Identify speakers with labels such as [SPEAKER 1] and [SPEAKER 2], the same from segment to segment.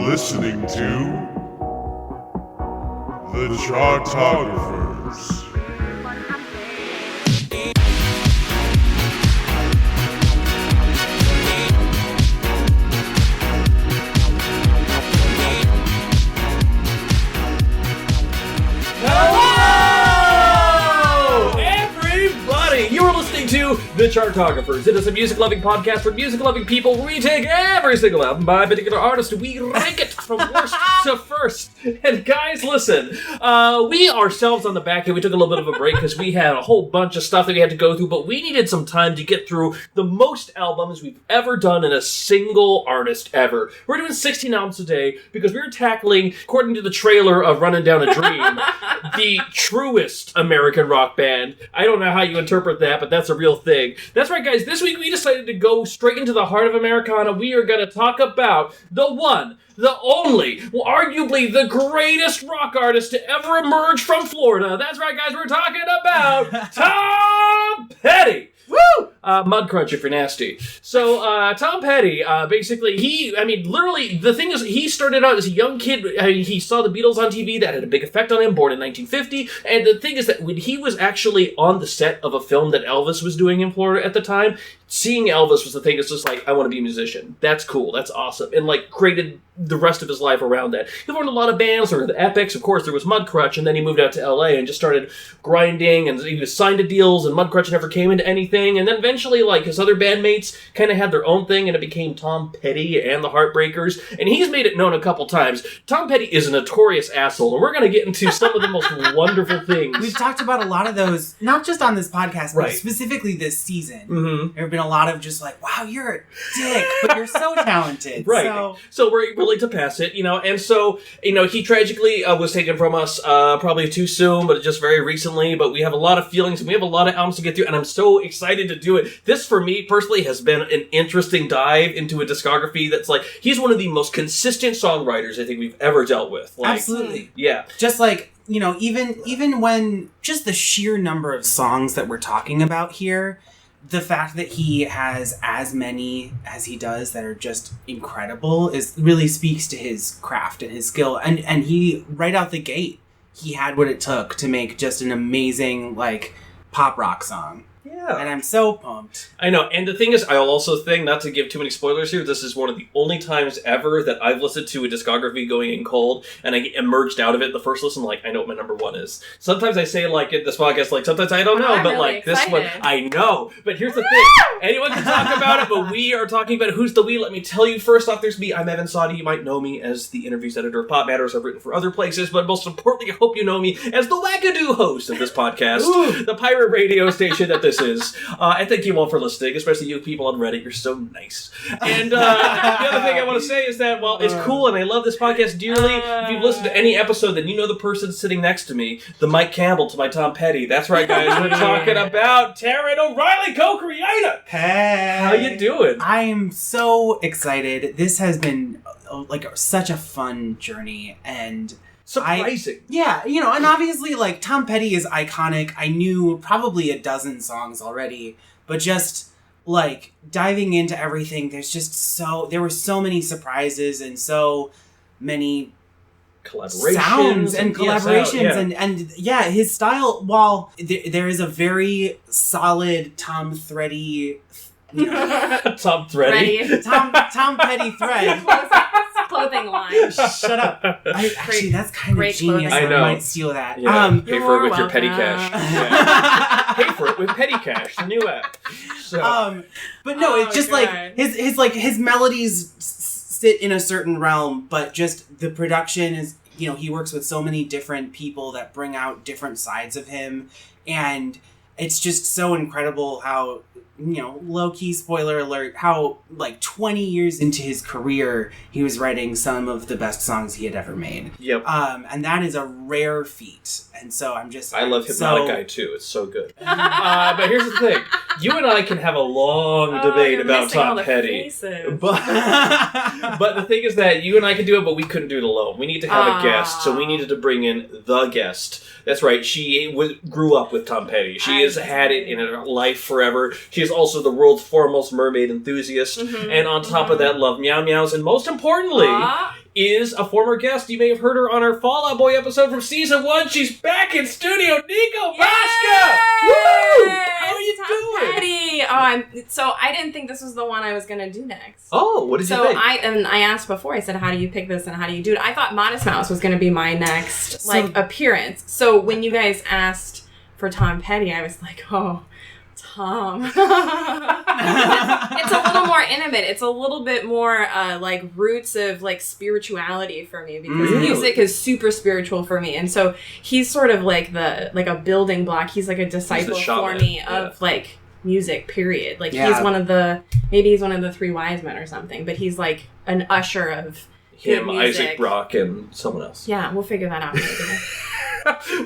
[SPEAKER 1] listening to the Chartographers.
[SPEAKER 2] To the Chartographers. It is a music-loving podcast for music-loving people where we take every single album by a particular artist and we rank it from worst to first. And guys, listen, we ourselves on the back end, we took a little bit of a break because we had a whole bunch of stuff that we had to go through, but we needed some time to get through the most albums we've ever done in a single artist ever. We're doing 16 albums today because we're tackling, according to the trailer of Running Down a Dream, the truest American rock band. I don't know how you interpret that, but that's a real thing. That's right, guys. This week we decided to go straight into the heart of Americana. We are going to talk about the one, the only, well, arguably the greatest rock artist to ever emerge from Florida. That's right, guys. We're talking about Tom Petty. Woo! Mudcrunch if you're nasty. So, Tom Petty, basically, literally, the thing is, he started out as a young kid. He saw the Beatles on TV. That had a big effect on him, born in 1950. And the thing is that when he was actually on the set of a film that Elvis was doing in Florida at the time, seeing Elvis was the thing. It's just like, I want to be a musician. That's cool. That's awesome. And, created the rest of his life around that. He formed a lot of bands. There were the Epics. Of course, there was Mudcrutch. And then he moved out to L.A. and just started grinding. And he was signed to deals. And Mudcrutch never came into anything. And then eventually, his other bandmates kind of had their own thing. And it became Tom Petty and the Heartbreakers. And he's made it known a couple times. Tom Petty is a notorious asshole. And we're going to get into some of the most wonderful things.
[SPEAKER 3] We've talked about a lot of those, not just on this podcast, but specifically this season.
[SPEAKER 2] Mm-hmm.
[SPEAKER 3] There have been a lot of just wow, you're a dick, but you're so talented.
[SPEAKER 2] Right. So we're willing to pass it, and so, he tragically was taken from us probably too soon, but just very recently, but we have a lot of feelings and we have a lot of albums to get through, and I'm so excited to do it. This, for me, personally, has been an interesting dive into a discography that's he's one of the most consistent songwriters I think we've ever dealt with.
[SPEAKER 3] Absolutely.
[SPEAKER 2] Yeah.
[SPEAKER 3] Just even when just the sheer number of songs that we're talking about here, the fact that he has as many as he does that are just incredible really speaks to his craft and his skill. And he, right out the gate, he had what it took to make just an amazing, pop rock song.
[SPEAKER 2] Yeah.
[SPEAKER 3] And I'm so pumped.
[SPEAKER 2] I know. And the thing is, I'll also think, not to give too many spoilers here, this is one of the only times ever that I've listened to a discography going in cold, and I emerged out of it the first listen, I know what my number one is. Sometimes I say, in this podcast, sometimes I don't know,
[SPEAKER 4] I'm
[SPEAKER 2] but,
[SPEAKER 4] really
[SPEAKER 2] this one, I know. But here's the thing. Anyone can talk about it, but we are talking about who's the we. Let me tell you, first off, there's me. I'm Evan Sadi. You might know me as the interviews editor of Pop Matters. I've written for other places, but most importantly, I hope you know me as the wackadoo host of this podcast, the pirate radio station that this is. And thank you all for listening, especially you people on Reddit. You're so nice. And the other thing I want to say is that, it's cool, and I love this podcast dearly. If you've listened to any episode, then you know the person sitting next to me, the Mike Campbell to my Tom Petty. That's right, guys. We're talking about Taran O'Reilly, co-creator.
[SPEAKER 3] Hey.
[SPEAKER 2] How you doing?
[SPEAKER 3] I am so excited. This has been, such a fun journey, and
[SPEAKER 2] surprising.
[SPEAKER 3] And obviously, Tom Petty is iconic. I knew probably a dozen songs already, but just, diving into everything, there were so many surprises and so many
[SPEAKER 2] collaborations
[SPEAKER 3] sounds and collaborations and his style, while there is a very solid Tom Petty
[SPEAKER 2] Tom
[SPEAKER 3] Petty thread.
[SPEAKER 4] Clothing line.
[SPEAKER 3] Shut up. Actually, that's kind of genius.
[SPEAKER 2] I know.
[SPEAKER 3] I might steal that.
[SPEAKER 2] Yeah. Pay for it with
[SPEAKER 4] welcome.
[SPEAKER 2] your petty cash. Yeah. Pay for it with Petty Cash, the new app. So.
[SPEAKER 3] But no, it's just his melodies sit in a certain realm, but just the production is, he works with so many different people that bring out different sides of him, and it's just so incredible how, low-key spoiler alert, how 20 years into his career, he was writing some of the best songs he had ever made.
[SPEAKER 2] Yep.
[SPEAKER 3] And that is a rare feat. And so I
[SPEAKER 2] love Hypnotic Guy too. It's so good. But here's the thing. You and I can have a long debate about Tom Petty. But the thing is that you and I can do it, but we couldn't do it alone. We need to have a guest, so we needed to bring in the guest. That's right. She grew up with Tom Petty. She has had it in her life forever. She is also the world's foremost mermaid enthusiast. Mm-hmm, and on top of that, love meow meows. And most importantly, is a former guest. You may have heard her on our Fall Out Boy episode from season 1. She's back in studio, Nico Pashka! Woo! How are you doing?
[SPEAKER 4] Petty. So I didn't think this was the one I was gonna do next.
[SPEAKER 2] Oh, what did you think?
[SPEAKER 4] I asked before. I said, "How do you pick this and how do you do it?" I thought Modest Mouse was gonna be my next appearance. So when you guys asked for Tom Petty, I was like, "Oh, Tom." It's a little more intimate. It's a little bit more like roots of like spirituality for me because music is super spiritual for me, and so he's sort of like a building block. He's like a disciple for me of like music. Period. Like he's one of the three wise men or something, but he's like an usher of
[SPEAKER 2] him, Isaac Brock, and someone else.
[SPEAKER 4] Yeah, we'll figure that out later.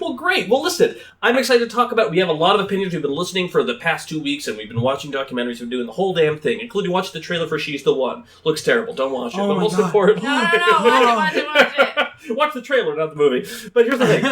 [SPEAKER 2] Well, great. Well, listen, I'm excited to talk about. We have a lot of opinions. We've been listening for the past 2 weeks, and we've been watching documentaries. We've been doing the whole damn thing, including watching the trailer for She's the One. Looks terrible. Don't watch it.
[SPEAKER 3] Oh
[SPEAKER 2] but
[SPEAKER 3] my
[SPEAKER 2] most
[SPEAKER 3] God.
[SPEAKER 2] importantly,
[SPEAKER 4] Watch it.
[SPEAKER 2] watch the trailer, not the movie. But here's the thing.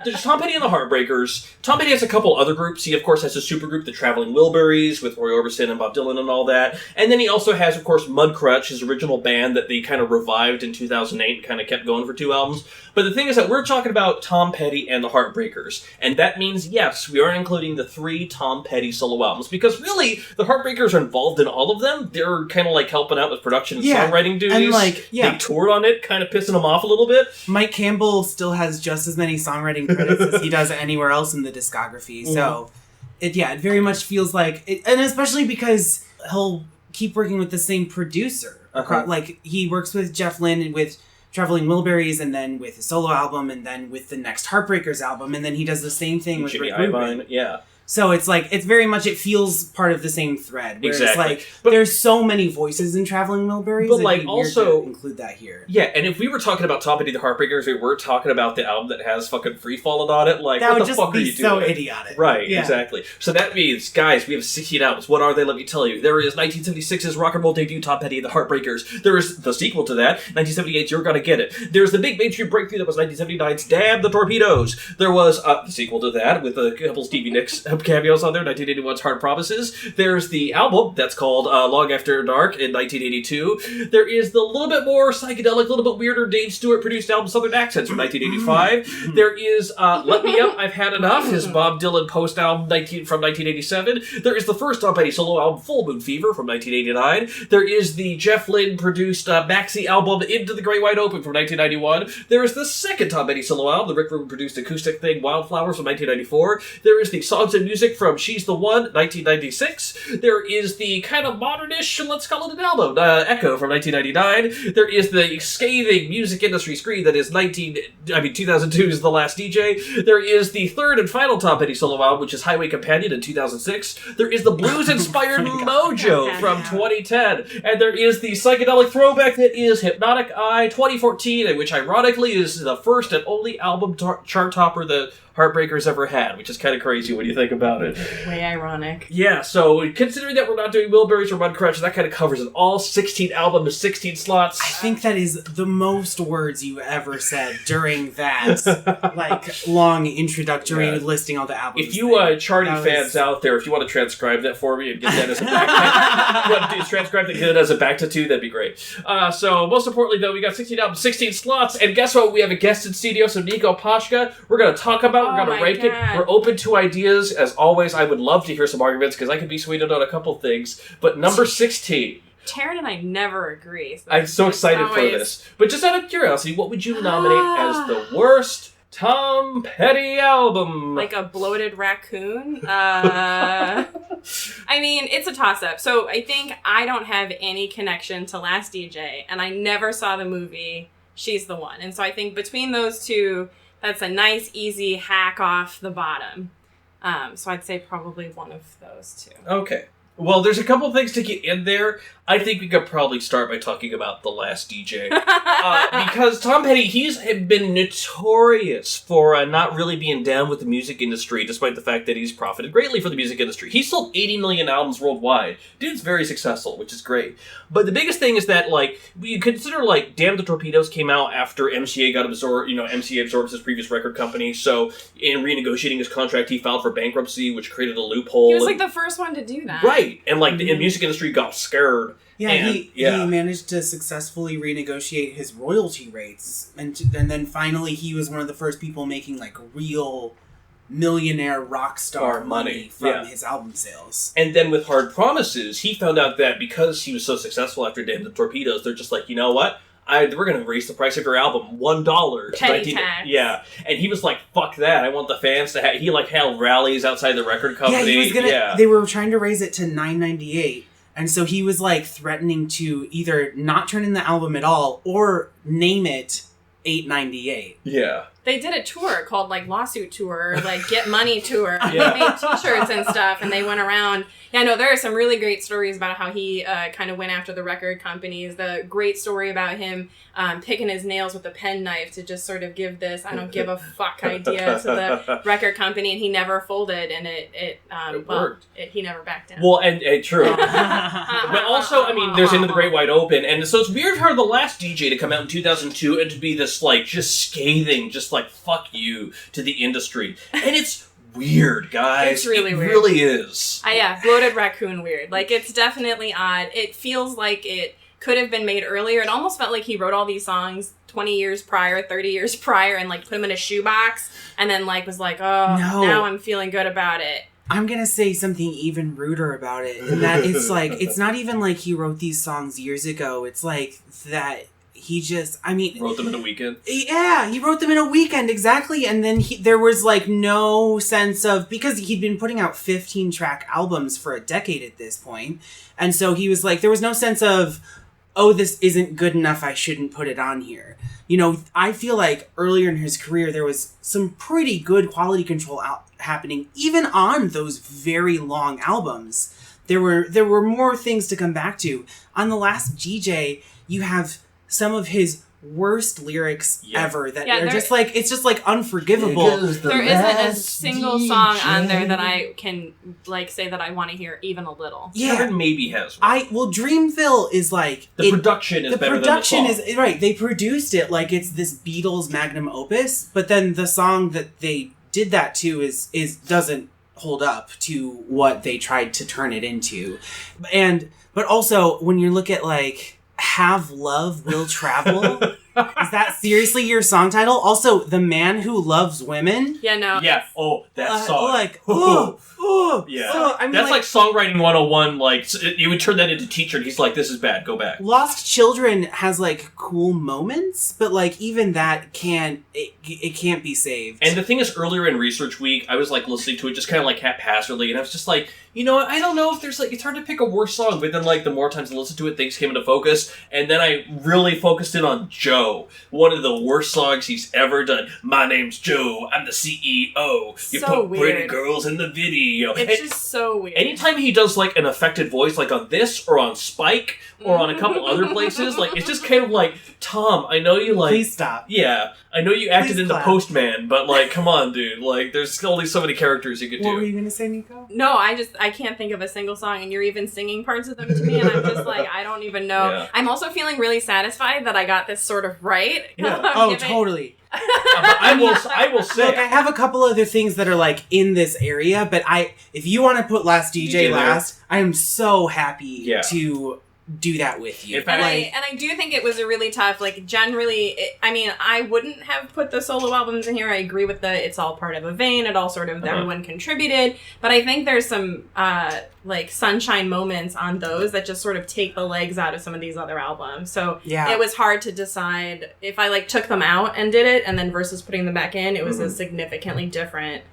[SPEAKER 2] There's Tom Petty and the Heartbreakers. Tom Petty has a couple other groups. He, of course, has a supergroup, the Traveling Wilburys, with Roy Orbison and Bob Dylan and all that. And then he also has, of course, Mudcrutch, his original band that they kind of revived in 2008 and kind of kept going for 2 albums. But the thing is that we're talking about Tom Petty and the Heartbreakers. And that means, yes, we are including the 3 Tom Petty solo albums. Because really, the Heartbreakers are involved in all of them. They're kind of like helping out with production and songwriting duties.
[SPEAKER 3] And
[SPEAKER 2] They toured on it, kind of pissing them off a little bit.
[SPEAKER 3] Mike Campbell still has just as many songwriting credits as he does anywhere else in the discography. So, it very much feels like... and especially because he'll keep working with the same producer. Like, he works with Jeff Lynne and with Traveling Wilburys, and then with his solo album, and then with the next Heartbreakers album, and then he does the same thing with
[SPEAKER 2] Jimmy
[SPEAKER 3] Rick Rubin.
[SPEAKER 2] Iovine, yeah.
[SPEAKER 3] So it's like, it's very much, it feels part of the same thread. Where
[SPEAKER 2] Exactly.
[SPEAKER 3] it's like, there's so many voices in Traveling Wilburys.
[SPEAKER 2] But
[SPEAKER 3] it'd
[SPEAKER 2] like
[SPEAKER 3] be weird
[SPEAKER 2] also
[SPEAKER 3] to include that here.
[SPEAKER 2] Yeah, and if we were talking about Tom Petty the Heartbreakers, we were talking about the album that has fucking Free-Fallin on it. Like,
[SPEAKER 3] That
[SPEAKER 2] what
[SPEAKER 3] would
[SPEAKER 2] the
[SPEAKER 3] just
[SPEAKER 2] fuck are
[SPEAKER 3] be
[SPEAKER 2] you
[SPEAKER 3] so
[SPEAKER 2] doing?
[SPEAKER 3] idiotic.
[SPEAKER 2] Right,
[SPEAKER 3] Yeah.
[SPEAKER 2] exactly. So that means, guys, we have 16 albums. What are they? Let me tell you. There is 1976's rock and roll debut, Tom Petty and the Heartbreakers. There is the sequel to that, 1978's You're Gonna Get It. There's the big mainstream breakthrough that was 1979's Damn the Torpedoes. There was the sequel to that with a couple Stevie Nicks cameos on there, 1981's Hard Promises. There's the album that's called Long After Dark in 1982. There is the little bit more psychedelic, little bit weirder Dave Stewart produced album Southern Accents from 1985. There is Let Me Up, I've Had Enough, his Bob Dylan post album from 1987. There is the first Tom Petty solo album Full Moon Fever from 1989. There is the Jeff Lynne produced maxi album Into the Great Wide Open from 1991. There is the second Tom Petty solo album, the Rick Rubin produced acoustic thing Wildflowers from 1994. There is the Songs and Music from She's the One, 1996. There is the kind of modernish, let's call it an album, Echo from 1999. There is the scathing music industry screed that is 2002's The Last DJ. There is the third and final Tom Petty solo album, which is Highway Companion in 2006. There is the blues-inspired Mojo from 2010. And there is the psychedelic throwback that is Hypnotic Eye 2014, and which ironically is the first and only album chart topper that Heartbreakers ever had, which is kind of crazy when you think about it.
[SPEAKER 4] Way ironic.
[SPEAKER 2] Yeah, so considering that we're not doing Wilburys or Mudcrutch, that kind of covers it all. 16 albums, 16 slots.
[SPEAKER 3] I think that is the most words you ever said during that long introductory listing all the albums.
[SPEAKER 2] If you Charty fans out there, if you want to transcribe that for me and get that as a back transcribe that, get it as a back tattoo, that'd be great. So most importantly though, we got 16 albums, 16 slots, and guess what? We have a guest in studio, so Nico Pashka. We're going to talk about, we're going to rank it. We're open to ideas. As always, I would love to hear some arguments because I could be swayed on a couple things. But number 16.
[SPEAKER 4] Taran and I never agree. So
[SPEAKER 2] I'm so excited for this. But just out of curiosity, what would you nominate as the worst Tom Petty album?
[SPEAKER 4] Like a bloated raccoon? I mean, it's a toss-up. So I think I don't have any connection to Last DJ, and I never saw the movie She's the One. And so I think between those two, that's a nice, easy hack off the bottom. So I'd say probably one of those two.
[SPEAKER 2] Okay. Well, there's a couple things to get in there. I think we could probably start by talking about The Last DJ. Because Tom Petty, he's been notorious for not really being down with the music industry, despite the fact that he's profited greatly from the music industry. He sold 80 million albums worldwide. Dude's very successful, which is great. But the biggest thing is that, you consider, Damn the Torpedoes came out after MCA got absorbed, MCA absorbs his previous record company, so in renegotiating his contract, he filed for bankruptcy, which created a loophole.
[SPEAKER 4] He was, the first one to do that.
[SPEAKER 2] Right. And, the music industry got scared.
[SPEAKER 3] Yeah,
[SPEAKER 2] And,
[SPEAKER 3] he managed to successfully renegotiate his royalty rates, and then finally he was one of the first people making like real millionaire rock star money from his album sales.
[SPEAKER 2] And then with Hard Promises, he found out that because he was so successful after Damn the Torpedoes, they're just like, you know what? We're going to raise the price of your album $1 to
[SPEAKER 4] Penny tax.
[SPEAKER 2] Yeah, and he was like, "Fuck that! I want the fans to have." He like held rallies outside the record company.
[SPEAKER 3] Yeah, he was gonna. They were trying to raise it to $9.98, and so he was like threatening to either not turn in the album at all or name it $8.98.
[SPEAKER 2] Yeah.
[SPEAKER 4] They did a tour called like Lawsuit Tour, like Get Money Tour. Yeah. They made t-shirts and stuff, and they went around. Yeah, no, there are some really great stories about how he kind of went after the record companies. The great story about him picking his nails with a penknife to just sort of give this I don't give a fuck idea to the record company, and he never folded, and it worked. He never backed down.
[SPEAKER 2] Well, and true. But also, I mean, there's Into the Great Wide Open, and so it's weird for the last DJ to come out in 2002 and to be this, like, just scathing, just like, fuck you to the industry. And it's weird, guys.
[SPEAKER 4] It's really weird.
[SPEAKER 2] It really is.
[SPEAKER 4] Yeah, Bloated Raccoon weird. Like, it's definitely odd. It feels like it could have been made earlier. It almost felt like he wrote all these songs 20 years prior, 30 years prior, and, like, put them in a shoebox, and then, like, was like, now I'm feeling good about it.
[SPEAKER 3] I'm gonna say something even ruder about it, and that it's like, it's not even like he wrote these songs years ago. It's like that he just, I mean...
[SPEAKER 2] Wrote them in a weekend?
[SPEAKER 3] Yeah, he wrote them in a weekend, exactly, and then there was, like, no sense of... Because he'd been putting out 15-track albums for a decade at this point, and so he was like, there was no sense of, oh, this isn't good enough, I shouldn't put it on here. You know, I feel like earlier in his career, there was some pretty good quality control happening, even on those very long albums. There were more things to come back to. On the last DJ, you have some of his worst lyrics ever that are just like, it's just like unforgivable.
[SPEAKER 4] There isn't a single song on there that I can like say that I want to hear even a little.
[SPEAKER 3] Yeah,
[SPEAKER 2] Kevin maybe has one.
[SPEAKER 3] Dreamville is like
[SPEAKER 2] the production is better than the song.
[SPEAKER 3] Is right. They produced it like it's this Beatles magnum opus, but then the song that they did that to is doesn't hold up to what they tried to turn it into. But also when you look at like Have Love Will Travel, is that seriously your song title? Also, The Man Who Loves Women.
[SPEAKER 4] Yeah, no.
[SPEAKER 2] Yeah. Oh, that song.
[SPEAKER 3] Like,
[SPEAKER 2] yeah.
[SPEAKER 3] So, I mean,
[SPEAKER 2] that's like songwriting 101. Like, you would turn that into Teacher, and he's like, "This is bad. Go back."
[SPEAKER 3] Lost Children has like cool moments, but like even that can't be saved.
[SPEAKER 2] And the thing is, earlier in Research Week, I was like listening to it just kind of like haphazardly, and I was just like, you know what? I don't know if there's like, it's hard to pick a worse song, but then like the more times I listened to it, things came into focus, and then I really focused in on Joe, one of the worst songs he's ever done. My name's Joe. I'm the CEO. You
[SPEAKER 4] so
[SPEAKER 2] put
[SPEAKER 4] weird.
[SPEAKER 2] pretty girls in the video.
[SPEAKER 4] It's just so weird.
[SPEAKER 2] Anytime he does like an affected voice, like on this or on Spike or on a couple other places, like it's just kind of like, Tom, I know you like.
[SPEAKER 3] Please stop.
[SPEAKER 2] Yeah, I know you acted
[SPEAKER 3] Please
[SPEAKER 2] in
[SPEAKER 3] clap.
[SPEAKER 2] The Postman, but like, come on, dude. Like, there's only so many characters you could do.
[SPEAKER 3] What were you gonna say, Nico?
[SPEAKER 4] No, I can't think of a single song, and you're even singing parts of them to me, and I'm just like, I don't even know.
[SPEAKER 2] Yeah.
[SPEAKER 4] I'm also feeling really satisfied that I got this sort of right.
[SPEAKER 3] Yeah. Totally.
[SPEAKER 2] But I will say,
[SPEAKER 3] Look, I have a couple other things that are like in this area, but if you want to put Last DJ last, I am so happy to do that with you.
[SPEAKER 4] And I do think it was a really tough, like, generally, I wouldn't have put the solo albums in here. I agree with it's all part of a vein. It all sort of, everyone contributed. But I think there's some, like, sunshine moments on those that just sort of take the legs out of some of these other albums. So it was hard to decide if I, like, took them out and did it, and then versus putting them back in, it was a significantly different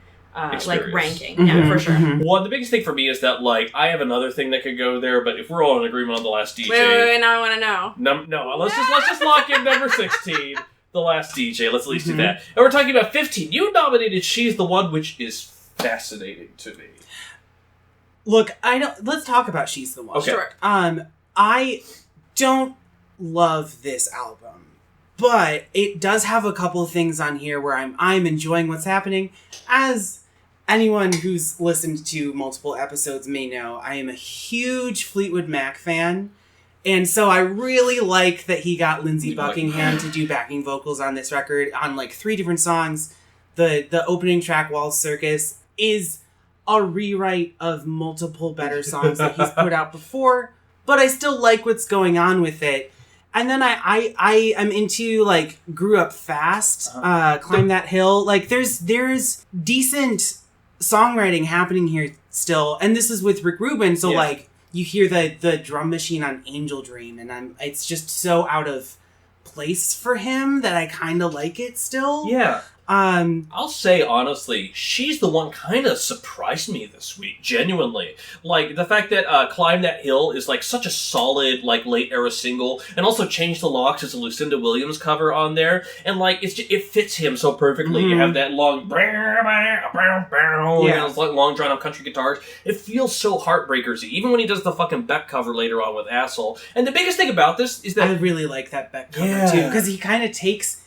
[SPEAKER 4] like ranking, for sure.
[SPEAKER 2] Well, the biggest thing for me is that like I have another thing that could go there, but if we're all in agreement on the last DJ,
[SPEAKER 4] wait, now I want to know.
[SPEAKER 2] No, let's just lock in number 16, the last DJ. Let's at least do that. And we're talking about 15. You nominated "She's the One," which is fascinating to me.
[SPEAKER 3] Look, let's talk about "She's the One."
[SPEAKER 2] Okay.
[SPEAKER 4] Sure.
[SPEAKER 3] I don't love this album, but it does have a couple of things on here where I'm enjoying what's happening. As anyone who's listened to multiple episodes may know, I am a huge Fleetwood Mac fan. And so I really like that he got Lindsey Buckingham to do backing vocals on this record on like 3 different songs. The opening track, Wall's Circus, is a rewrite of multiple better songs that he's put out before. but I still like what's going on with it. And then I am into, like, Grew Up Fast, Climb That Hill. Like, there's decent songwriting happening here still. And this is with Rick Rubin, so, like, you hear the drum machine on Angel Dream, and it's just so out of place for him that I kind of like it still.
[SPEAKER 2] Yeah. I'll say, honestly, she's the one kind of surprised me this week, genuinely. Like, the fact that Climb That Hill is, like, such a solid, like, late-era single, and also Change the Locks is a Lucinda Williams cover on there, and, like, it fits him so perfectly. You have that long, those long, drawn-out country guitars. It feels so Heartbreakers-y, even when he does the fucking Beck cover later on with Asshole. And the biggest thing about this is that...
[SPEAKER 3] I really like that Beck cover, too, because he kind of takes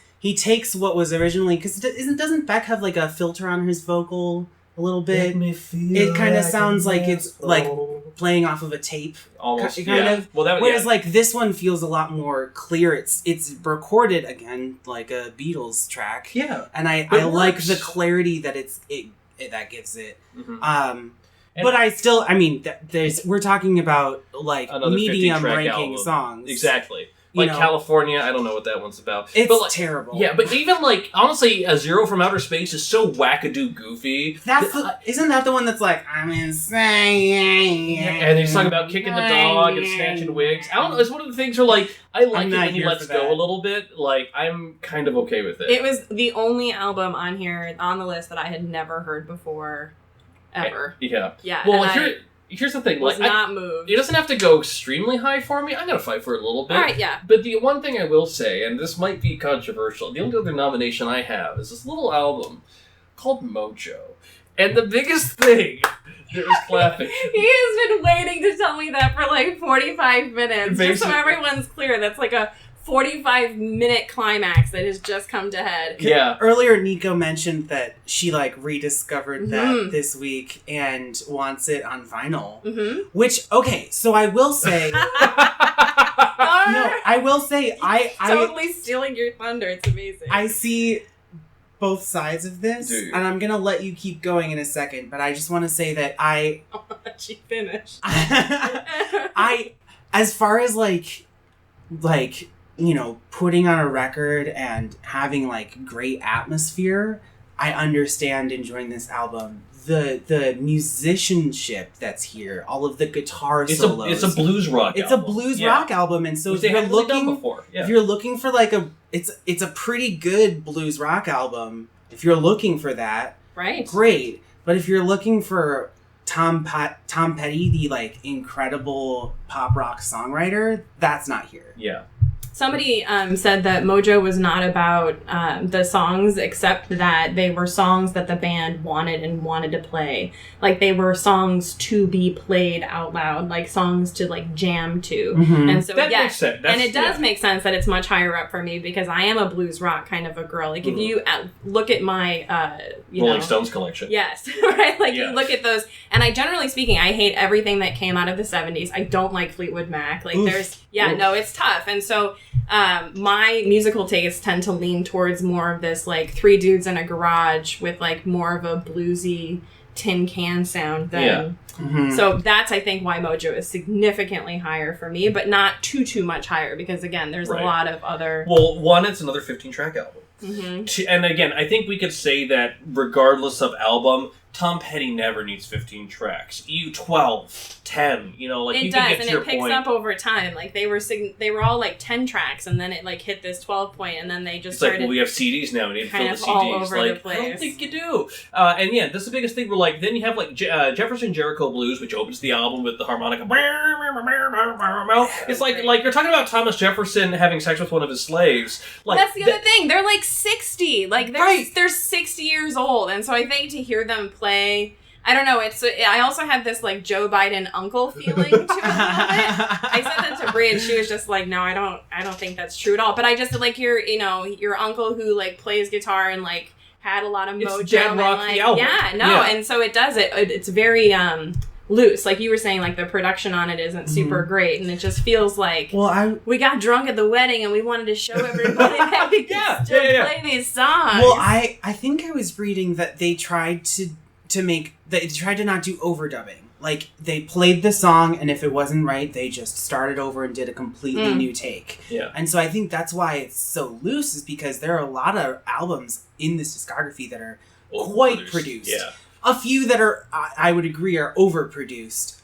[SPEAKER 3] what was originally, because doesn't Beck have like a filter on his vocal a little bit? It kind of sounds like it's like playing off of a tape,
[SPEAKER 2] almost
[SPEAKER 3] kind of.
[SPEAKER 2] Well,
[SPEAKER 3] whereas like this one feels a lot more clear. It's recorded again like a Beatles track.
[SPEAKER 2] Yeah,
[SPEAKER 3] and I like the clarity that that gives it.
[SPEAKER 2] Mm-hmm.
[SPEAKER 3] But I mean, we're talking about like
[SPEAKER 2] another
[SPEAKER 3] medium ranking
[SPEAKER 2] album.
[SPEAKER 3] Songs.
[SPEAKER 2] Exactly. Like, California, I don't know what that one's about.
[SPEAKER 3] It's
[SPEAKER 2] but, like,
[SPEAKER 3] terrible.
[SPEAKER 2] Yeah, but even, like, honestly, A Zero from Outer Space is so wackadoo goofy.
[SPEAKER 3] Isn't that the one that's like, I'm insane?
[SPEAKER 2] And he's talking about kicking the dog and snatching wigs. I don't know, it's one of the things where, like, I like it when he lets go a little bit. Like, I'm kind of okay with it.
[SPEAKER 4] It was the only album on here, on the list, that I had never heard before, ever.
[SPEAKER 2] Yeah.
[SPEAKER 4] Yeah.
[SPEAKER 2] Well, here's the thing.
[SPEAKER 4] Was
[SPEAKER 2] like,
[SPEAKER 4] not moved.
[SPEAKER 2] It doesn't have to go extremely high for me. I'm going to fight for it a little bit.
[SPEAKER 4] All right, yeah.
[SPEAKER 2] But the one thing I will say, and this might be controversial, the only other nomination I have is this little album called Mojo. And the biggest thing... There was clapping.
[SPEAKER 4] He has been waiting to tell me that for like 45 minutes.
[SPEAKER 2] Basically.
[SPEAKER 4] Just so everyone's clear, that's like a 45-minute climax that has just come to head.
[SPEAKER 2] Yeah.
[SPEAKER 3] Earlier, Nico mentioned that she like rediscovered that this week and wants it on vinyl. Mm-hmm. Which, okay, so I will say... I
[SPEAKER 4] totally stealing your thunder. It's amazing.
[SPEAKER 3] I see both sides of this, and I'm gonna let you keep going in a second, but I just want to say that I'll
[SPEAKER 4] let you finish.
[SPEAKER 3] As far as like putting on a record and having like great atmosphere, I understand enjoying this album. The musicianship that's here, all of the guitar solos.
[SPEAKER 2] It's a blues rock album.
[SPEAKER 3] It's a blues rock album, and so if you're looking for like it's a pretty good blues rock album. If you're looking for that,
[SPEAKER 4] right,
[SPEAKER 3] great. But if you're looking for Tom Petty, the like incredible pop rock songwriter, that's not here.
[SPEAKER 2] Yeah.
[SPEAKER 4] Somebody said that Mojo was not about the songs, except that they were songs that the band wanted to play. Like, they were songs to be played out loud, like songs to like jam to. Mm-hmm. And so
[SPEAKER 2] that makes sense.
[SPEAKER 4] And it does make sense that it's much higher up for me, because I am a blues rock kind of a girl. Like, if you look at my
[SPEAKER 2] Rolling Stones collection.
[SPEAKER 4] Yes, right? Like, you look at those, and generally speaking, I hate everything that came out of the 70s. I don't like Fleetwood Mac. Like, no, it's tough. And so my musical tastes tend to lean towards more of this, like, three dudes in a garage with, like, more of a bluesy tin can sound than... So that's, I think, why Mojo is significantly higher for me, but not too much higher, because, again, there's a lot of other...
[SPEAKER 2] Well, one, it's another 15-track album. Mm-hmm. And again, I think we could say that regardless of album, Tom Petty never needs 15 tracks. 12, 10, you know, like,
[SPEAKER 4] it
[SPEAKER 2] you
[SPEAKER 4] does,
[SPEAKER 2] can get to your point.
[SPEAKER 4] And it picks up over time. Like, they were all like 10 tracks, and then it like hit this 12 point, and then they just started.
[SPEAKER 2] Like, well, we have CDs now. We need to fill the CDs.
[SPEAKER 4] All over
[SPEAKER 2] like,
[SPEAKER 4] the place.
[SPEAKER 2] I don't think you do. And yeah, that's the biggest thing. We're like, then you have like Jefferson Jericho Blues, which opens the album with the harmonica. It's like you're talking about Thomas Jefferson having sex with one of his slaves. Like,
[SPEAKER 4] that's the other thing. They're like 60. Like, they're 60 years old, and so I think to hear them play. I don't know. I also have this like Joe Biden uncle feeling to it a little bit. I said that to Brie, and she was just like, "No, I don't think that's true at all." But I just like your uncle who like plays guitar and like had a lot of mojo.
[SPEAKER 2] It's Dead Rock,
[SPEAKER 4] and, like,
[SPEAKER 2] the album.
[SPEAKER 4] Yeah, no, yeah. And so it does it. It's very loose. Like you were saying, like the production on it isn't super great, and it just feels like we got drunk at the wedding and we wanted to show everybody that we could still play these songs.
[SPEAKER 3] Well, I think I was reading that they tried to not do overdubbing. like, they played the song, and if it wasn't right, they just started over and did a completely new take.
[SPEAKER 2] Yeah.
[SPEAKER 3] And so I think that's why it's so loose, is because there are a lot of albums in this discography that are quite produced.
[SPEAKER 2] Yeah.
[SPEAKER 3] A few that are, I would agree, are overproduced.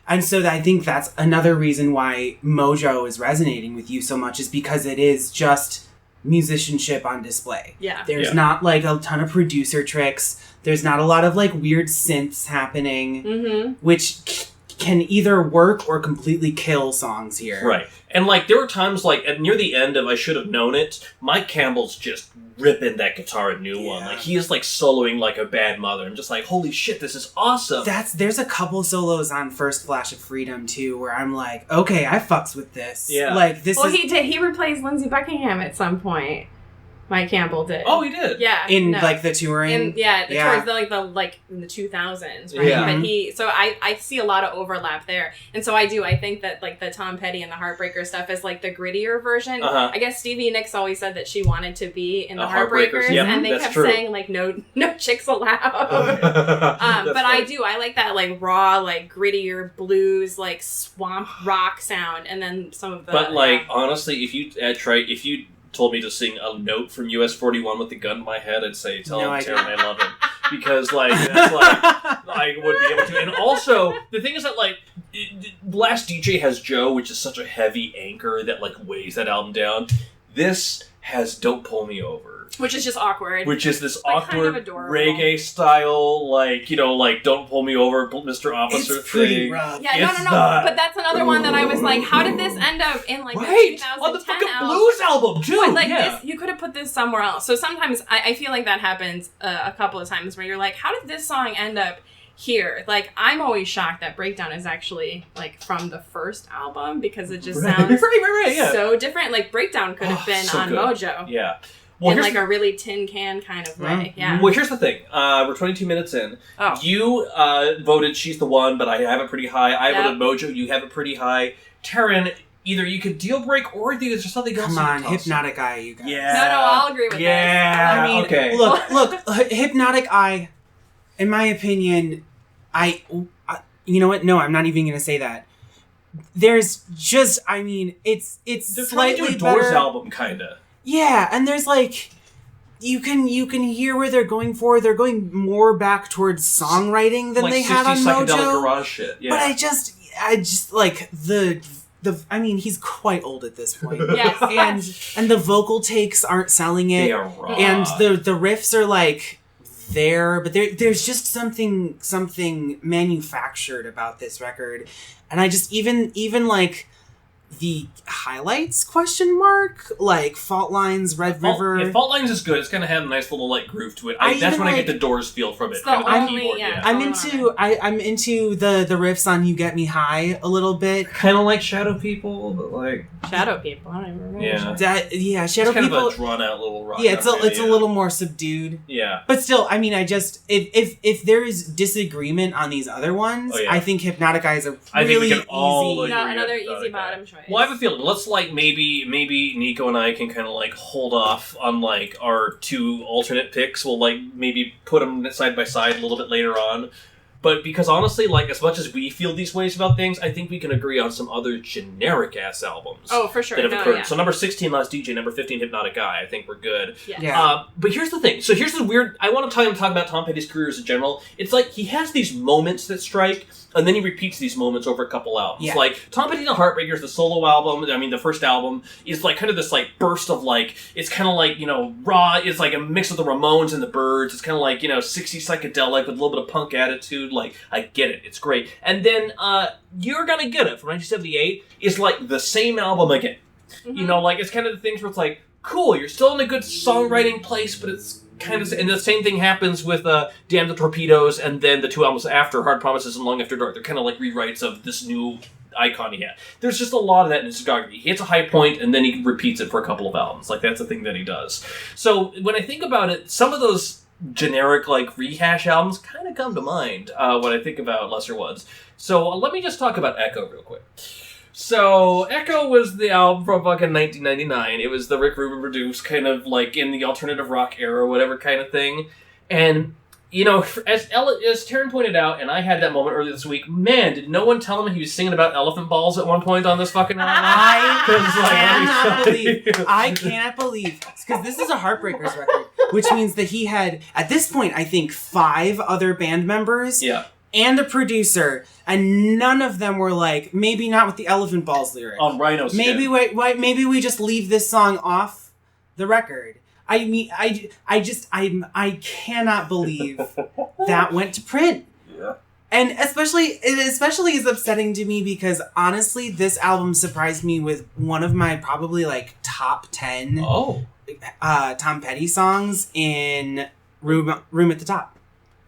[SPEAKER 3] And so I think that's another reason why Mojo is resonating with you so much, is because it is just musicianship on display.
[SPEAKER 4] Yeah.
[SPEAKER 3] There's not, like, a ton of producer tricks. There's not a lot of, like, weird synths happening, which can either work or completely kill songs here.
[SPEAKER 2] Right. And, like, there were times, like, near the end of I Should Have Known It, Mike Campbell's just ripping that guitar a new one. Like, he is, like, soloing like a bad mother. I'm just like, holy shit, this is awesome.
[SPEAKER 3] There's a couple solos on First Flash of Freedom, too, where I'm like, okay, I fucks with this.
[SPEAKER 2] Yeah.
[SPEAKER 3] Like, this is...
[SPEAKER 4] He replaced Lindsey Buckingham at some point. Mike Campbell did.
[SPEAKER 2] Oh, he did?
[SPEAKER 4] Yeah.
[SPEAKER 3] like, the touring?
[SPEAKER 4] Towards in the 2000s, right?
[SPEAKER 2] Yeah.
[SPEAKER 4] But I see a lot of overlap there. And so I think that, like, the Tom Petty and the Heartbreaker stuff is, like, the grittier version. I guess Stevie Nicks always said that she wanted to be in the Heartbreakers,
[SPEAKER 2] yep,
[SPEAKER 4] and they kept saying, like, no chicks allowed. But funny. I like that, like, raw, like, grittier blues, like, swamp rock sound, and then some of the...
[SPEAKER 2] But, like, honestly, if you told me to sing a note from US 41 with the gun in my head, I'd say, tell Taran I love him. Because, like, that's, like, I would be able to. And also, the thing is that, like, Last DJ has Joe, which is such a heavy anchor that, like, weighs that album down. This has Don't Pull Me Over.
[SPEAKER 4] Which is just awkward.
[SPEAKER 2] Which is this
[SPEAKER 4] like,
[SPEAKER 2] awkward
[SPEAKER 4] kind of
[SPEAKER 2] reggae style, like, you know, like, Don't Pull Me Over, Mr. Officer
[SPEAKER 3] it's pretty
[SPEAKER 2] thing.
[SPEAKER 3] rough.
[SPEAKER 4] Yeah, no. But that's another one that I was like, how did this end up in, like, the 2010
[SPEAKER 2] on the fucking
[SPEAKER 4] album?
[SPEAKER 2] blues album, too!
[SPEAKER 4] But, like, this, you could have put this somewhere else. So sometimes, I feel like that happens a couple of times where you're like, how did this song end up here? Like, I'm always shocked that Breakdown is actually, like, from the first album, because it just sounds so different. Like, Breakdown could have been on
[SPEAKER 2] good.
[SPEAKER 4] Mojo.
[SPEAKER 2] Yeah. Well,
[SPEAKER 4] in, like, a really tin can kind of way. Yeah.
[SPEAKER 2] Well, here's the thing. We're 22 minutes in.
[SPEAKER 4] Oh.
[SPEAKER 2] You voted She's the One, but I have it pretty high. I voted Mojo. You have it pretty high. Taran, either you could deal break, or there's something else.
[SPEAKER 3] Come on, Hypnotic Eye, you guys.
[SPEAKER 2] Yeah.
[SPEAKER 4] No, I'll agree with that.
[SPEAKER 3] I mean,
[SPEAKER 2] okay.
[SPEAKER 3] Look, Hypnotic Eye, in my opinion, you know what? No, I'm not even going to say that. There's just, I mean, it's
[SPEAKER 2] They're
[SPEAKER 3] slightly
[SPEAKER 2] trying to do a Doors
[SPEAKER 3] better.
[SPEAKER 2] album, kind of.
[SPEAKER 3] Yeah, and there's, like, you can hear where they're going for. They're going more back towards songwriting than
[SPEAKER 2] like
[SPEAKER 3] they had on
[SPEAKER 2] 60s psychedelic
[SPEAKER 3] Mojo.
[SPEAKER 2] garage shit. Yeah.
[SPEAKER 3] But I just like the I mean, he's quite old at this point.
[SPEAKER 4] Yes.
[SPEAKER 3] And the vocal takes aren't selling it.
[SPEAKER 2] They are raw.
[SPEAKER 3] And the riffs are like there, but there's just something manufactured about this record. And I just even like the highlights ? Like Fault Lines, Red River.
[SPEAKER 2] Yeah, Fault Lines is good. It's gonna have a nice little like groove to it. That's when I get the Doors feel from it.
[SPEAKER 4] It's
[SPEAKER 2] Kind
[SPEAKER 4] the
[SPEAKER 2] of
[SPEAKER 4] only-
[SPEAKER 2] keyboard,
[SPEAKER 4] yeah.
[SPEAKER 3] I'm into the riffs on You Get Me High a little bit.
[SPEAKER 2] Kind of like Shadow People, but like
[SPEAKER 4] Shadow People. I don't even remember.
[SPEAKER 2] yeah.
[SPEAKER 3] Shadow
[SPEAKER 2] It's kind
[SPEAKER 3] People.
[SPEAKER 2] of a drawn out little rock.
[SPEAKER 3] Yeah, it's a little more subdued.
[SPEAKER 2] Yeah.
[SPEAKER 3] But still, I mean, I just if there is disagreement on these other ones, I think Hypnotic Eye is a
[SPEAKER 2] I think we
[SPEAKER 3] really
[SPEAKER 2] can all
[SPEAKER 3] easy.
[SPEAKER 2] agree.
[SPEAKER 4] Another
[SPEAKER 2] Yeah,
[SPEAKER 4] easy bottom choice.
[SPEAKER 2] Well, I have a feeling. Let's like maybe Nico and I can kind of like hold off on like our two alternate picks. We'll like maybe put them side by side a little bit later on. But because honestly, like as much as we feel these ways about things, I think we can agree on some other generic ass albums.
[SPEAKER 4] Oh, for sure.
[SPEAKER 2] That have occurred.
[SPEAKER 4] Yeah.
[SPEAKER 2] So number 16, Last DJ. Number 15, Hypnotic Eye. I think we're good.
[SPEAKER 4] Yeah.
[SPEAKER 2] But here's the thing. So here's the weird. I want to talk about Tom Petty's career as a general. It's like he has these moments that strike, and then he repeats these moments over a couple albums.
[SPEAKER 3] Yeah.
[SPEAKER 2] Like Tom Petty and the Heartbreakers, the solo album. I mean, the first album is like kind of this like burst of like. It's kind of like raw. It's like a mix of the Ramones and the Byrds. It's kind of like 60s psychedelic with a little bit of punk attitude. Like I get it. It's great. And then You're Gonna Get It from 1978 is like the same album again.
[SPEAKER 4] Mm-hmm.
[SPEAKER 2] Like it's kind of the things where it's like, cool, you're still in a good songwriting place, but it's kind of... And the same thing happens with Damn the Torpedoes and then the two albums after, Hard Promises and Long After Dark. They're kind of like rewrites of this new icon he had. There's just a lot of that in his discography. He hits a high point and then he repeats it for a couple of albums. Like that's the thing that he does. So when I think about it, some of those generic like rehash albums kind of come to mind when I think about lesser ones. So let me just talk about Echo real quick. So Echo was the album from fucking 1999. It was the Rick Rubin produced kind of like in the alternative rock era, whatever kind of thing. And you know, as Taran pointed out, and I had that moment earlier this week, man, did no one tell him he was singing about elephant balls at one point on this fucking album?
[SPEAKER 3] I cannot believe, because this is a Heartbreakers record, which means that he had, at this point, I think 5 other band members and a producer, and none of them were like, maybe not with the elephant balls lyric.
[SPEAKER 2] On Rhino Skin.
[SPEAKER 3] Maybe we just leave this song off the record. I mean, I cannot believe that went to print.
[SPEAKER 2] Yeah.
[SPEAKER 3] And it especially is upsetting to me because honestly, this album surprised me with one of my probably like top 10 Tom Petty songs in Room at the Top.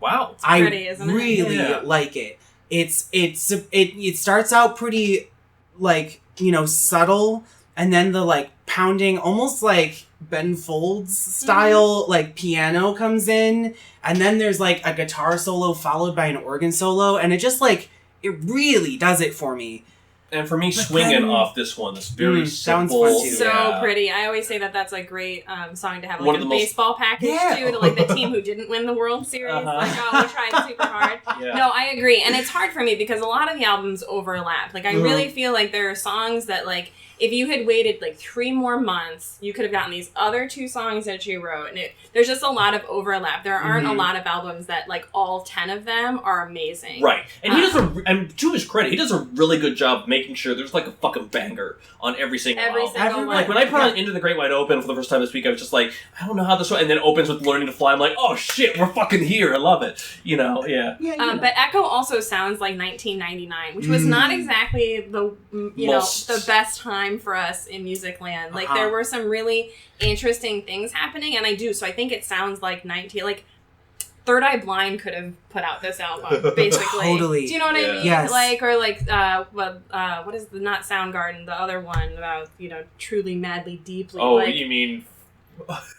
[SPEAKER 2] Wow.
[SPEAKER 4] It's pretty, isn't it?
[SPEAKER 3] I really like it. It starts out pretty like, you know, subtle, and then the like pounding, almost like Ben Folds style, like piano comes in, and then there's like a guitar solo followed by an organ solo, and it just like, it really does it for me.
[SPEAKER 2] And for me, swinging off this one, this very simple,
[SPEAKER 3] that one's fun too.
[SPEAKER 4] So pretty. I always say that that's a great song to have like
[SPEAKER 2] One
[SPEAKER 4] a
[SPEAKER 2] of the most-
[SPEAKER 4] baseball package too, to like the team who didn't win the World Series. Like, oh, we tried super hard. No, I agree. And it's hard for me because a lot of the albums overlap. Like, I really feel like there are songs that like, if you had waited like 3 more months, you could have gotten these other 2 songs that you wrote. And there's just a lot of overlap. There aren't a lot of albums that like all 10 of them are amazing.
[SPEAKER 2] Right. And he does and to his credit, he does a really good job making sure there's like a fucking banger on every single album.
[SPEAKER 4] One.
[SPEAKER 2] Like when I put on Into the Great Wide Open for the first time this week, I was just like, I don't know how this one, and then it opens with Learning to Fly. I'm like, oh shit, we're fucking here. I love it. You know,
[SPEAKER 4] But Echo also sounds like 1999, which was not exactly the the best time for us in music land. Like there were some really interesting things happening, and I think it sounds like Third Eye Blind could have put out this album, basically.
[SPEAKER 3] Totally.
[SPEAKER 4] Do you know what I mean?
[SPEAKER 3] Yes.
[SPEAKER 4] Like, or like, what is not Soundgarden, the other one about, you know, truly, madly, deeply.
[SPEAKER 2] Oh,
[SPEAKER 4] like,
[SPEAKER 2] you mean...